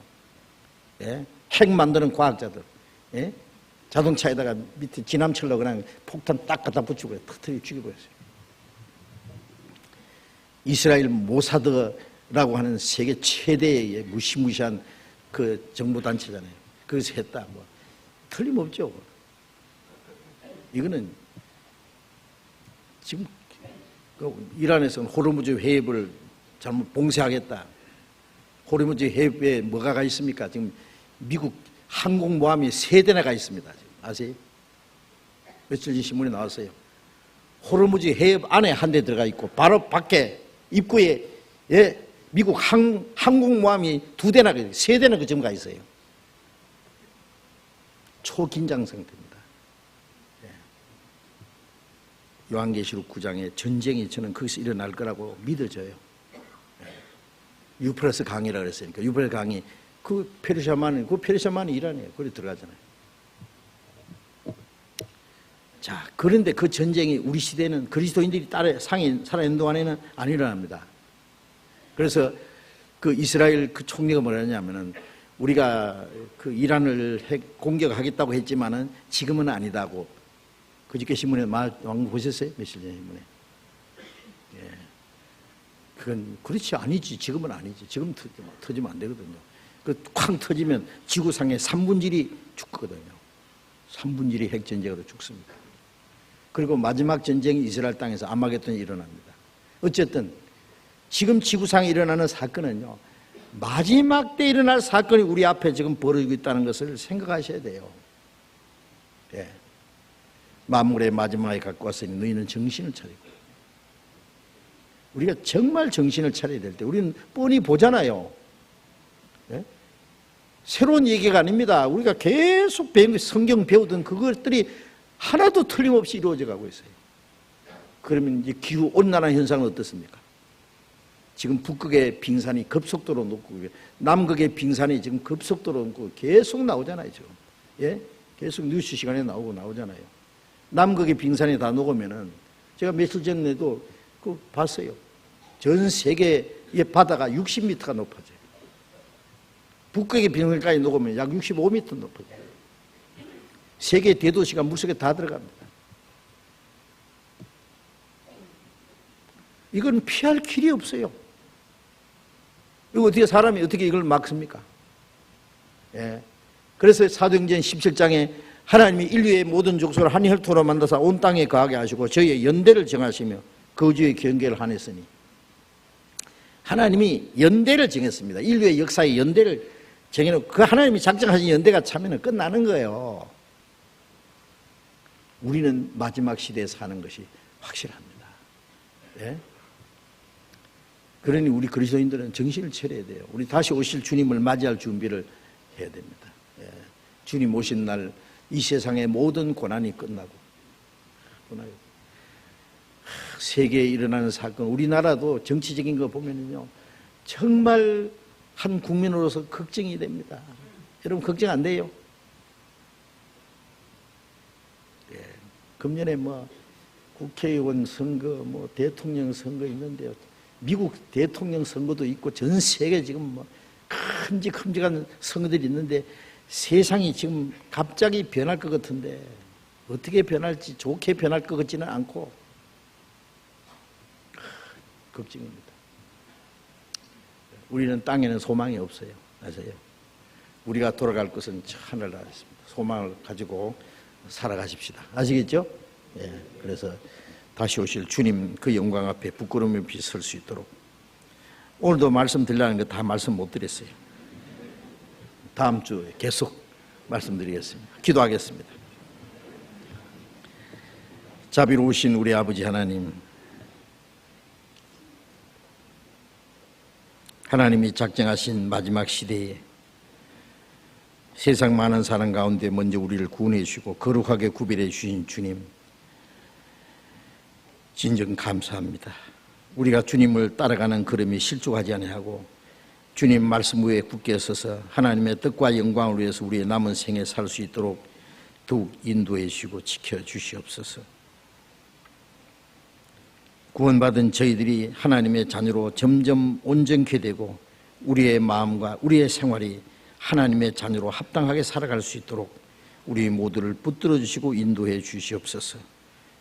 예? 핵 만드는 과학자들. 예? 자동차에다가 밑에 지남철로 그냥 폭탄 딱 갖다 붙이고 터뜨리고 죽여버렸어요. 이스라엘 모사드라고 하는 세계 최대의 무시무시한 그 정보단체잖아요. 그래서 했다. 뭐 틀림없죠. 이거는 지금 이란에서는 호르무즈 해협을 잘못 봉쇄하겠다. 호르무즈 해협에 뭐가 가 있습니까? 지금 미국 항공모함이 3대나 가 있습니다. 아세요? 며칠 전 신문에 나왔어요. 호르무즈 해협 안에 한 대 들어가 있고 바로 밖에 입구에, 예, 미국 항공모함이 2대나 3대나 그 점 가 있어요. 초긴장 상태입니다. 예. 요한계시록 9장에 전쟁이 저는 거기서 일어날 거라고 믿어져요. 예. 유프라스 강이라고 그랬으니까 유프라스 강이 그 페르시아만이 이란이에요. 거기 들어가잖아요. 자, 그런데 그 전쟁이 우리 시대는 그리스도인들이 살아있는 동안에는 안 일어납니다. 그래서 그 이스라엘 그 총리가 뭐라 하냐면은 우리가 그 이란을 공격하겠다고 했지만은 지금은 아니다고. 그저께 신문에 보셨어요? 며칠 전에 신문에. 예. 그건 그렇지 아니지. 지금은 아니지. 지금 터지면 안 되거든요. 그 쾅 터지면 지구상의 3분의 1이 죽거든요. 3분의 1이 핵전쟁으로 죽습니다. 그리고 마지막 전쟁이 이스라엘 땅에서 아마겟돈이 일어납니다. 어쨌든 지금 지구상에 일어나는 사건은요, 마지막 때 일어날 사건이 우리 앞에 지금 벌어지고 있다는 것을 생각하셔야 돼요. 예. 만물의 마지막에 갖고 왔으니 너희는 정신을 차리고. 우리가 정말 정신을 차려야 될 때 우리는 뻔히 보잖아요. 예? 새로운 얘기가 아닙니다. 우리가 계속 성경 배우던 그것들이 하나도 틀림없이 이루어져 가고 있어요. 그러면 이제 기후 온난화 현상은 어떻습니까? 지금 북극의 빙산이 급속도로 녹고 남극의 빙산이 지금 급속도로 녹고 계속 나오잖아요. 지금. 예? 계속 뉴스 시간에 나오잖아요. 남극의 빙산이 다 녹으면은 제가 며칠 전에도 그 봤어요. 전 세계의 바다가 60m가 높아져요. 북극의 빙산까지 녹으면 약 65m 높아져요. 세계 대도시가 물속에 다 들어갑니다. 이건 피할 길이 없어요. 이거 사람이 어떻게 이걸 막습니까? 예. 그래서 사도행전 17장에 하나님이 인류의 모든 족속을 한 혈통으로 만드사 온 땅에 거하게 하시고 저희의 연대를 정하시며 거주의 경계를 하냈으니, 하나님이 연대를 정했습니다. 인류의 역사의 연대를 정해놓고 그 하나님이 작정하신 연대가 차면은 끝나는 거예요. 우리는 마지막 시대에 사는 것이 확실합니다. 예? 그러니 우리 그리스도인들은 정신을 차려야 돼요. 우리 다시 오실 주님을 맞이할 준비를 해야 됩니다. 예. 주님 오신 날 이 세상의 모든 고난이 끝나고, 세계에 일어나는 사건, 우리나라도 정치적인 거 보면요, 정말 한 국민으로서 걱정이 됩니다. 여러분 걱정 안 돼요? 예. 금년에 뭐 국회의원 선거, 뭐 대통령 선거 있는데요. 미국 대통령 선거도 있고 전 세계 지금 뭐 큼직큼직한 성들이 있는데 세상이 지금 갑자기 변할 것 같은데 어떻게 변할지, 좋게 변할 것 같지는 않고 걱정입니다. 우리는 땅에는 소망이 없어요. 아세요? 우리가 돌아갈 것은 하늘나라에 있습니다. 소망을 가지고 살아가십시다. 아시겠죠? 예. 그래서 다시 오실 주님 그 영광 앞에 부끄러움 없이 설 수 있도록, 오늘도 말씀드리려는 거 다 말씀 못 드렸어요. 다음 주에 계속 말씀드리겠습니다. 기도하겠습니다. 자비로우신 우리 아버지 하나님, 하나님이 작정하신 마지막 시대에 세상 많은 사람 가운데 먼저 우리를 구원해 주시고 거룩하게 구별해 주신 주님, 진정 감사합니다. 우리가 주님을 따라가는 걸음이 실족하지 아니하고 주님 말씀 위에 굳게 서서 하나님의 뜻과 영광을 위해서 우리의 남은 생에 살 수 있도록 더욱 인도해 주시고 지켜 주시옵소서. 구원받은 저희들이 하나님의 자녀로 점점 온전케 되고 우리의 마음과 우리의 생활이 하나님의 자녀로 합당하게 살아갈 수 있도록 우리 모두를 붙들어 주시고 인도해 주시옵소서.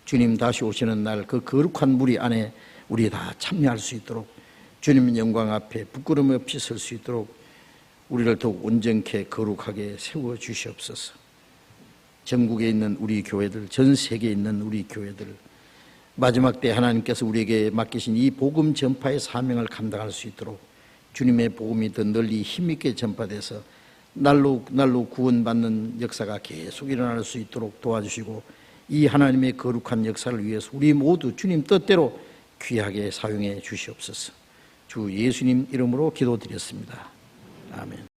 주님 다시 오시는 날 그 거룩한 무리 안에 우리 다 참여할 수 있도록, 주님 영광 앞에 부끄러움 없이 설 수 있도록 우리를 더욱 온전케 거룩하게 세워 주시옵소서. 전국에 있는 우리 교회들, 전 세계에 있는 우리 교회들, 마지막 때 하나님께서 우리에게 맡기신 이 복음 전파의 사명을 감당할 수 있도록 주님의 복음이 더 널리 힘있게 전파돼서 날로 구원받는 역사가 계속 일어날 수 있도록 도와주시고, 이 하나님의 거룩한 역사를 위해서 우리 모두 주님 뜻대로 귀하게 사용해 주시옵소서. 주 예수님 이름으로 기도드렸습니다. 아멘.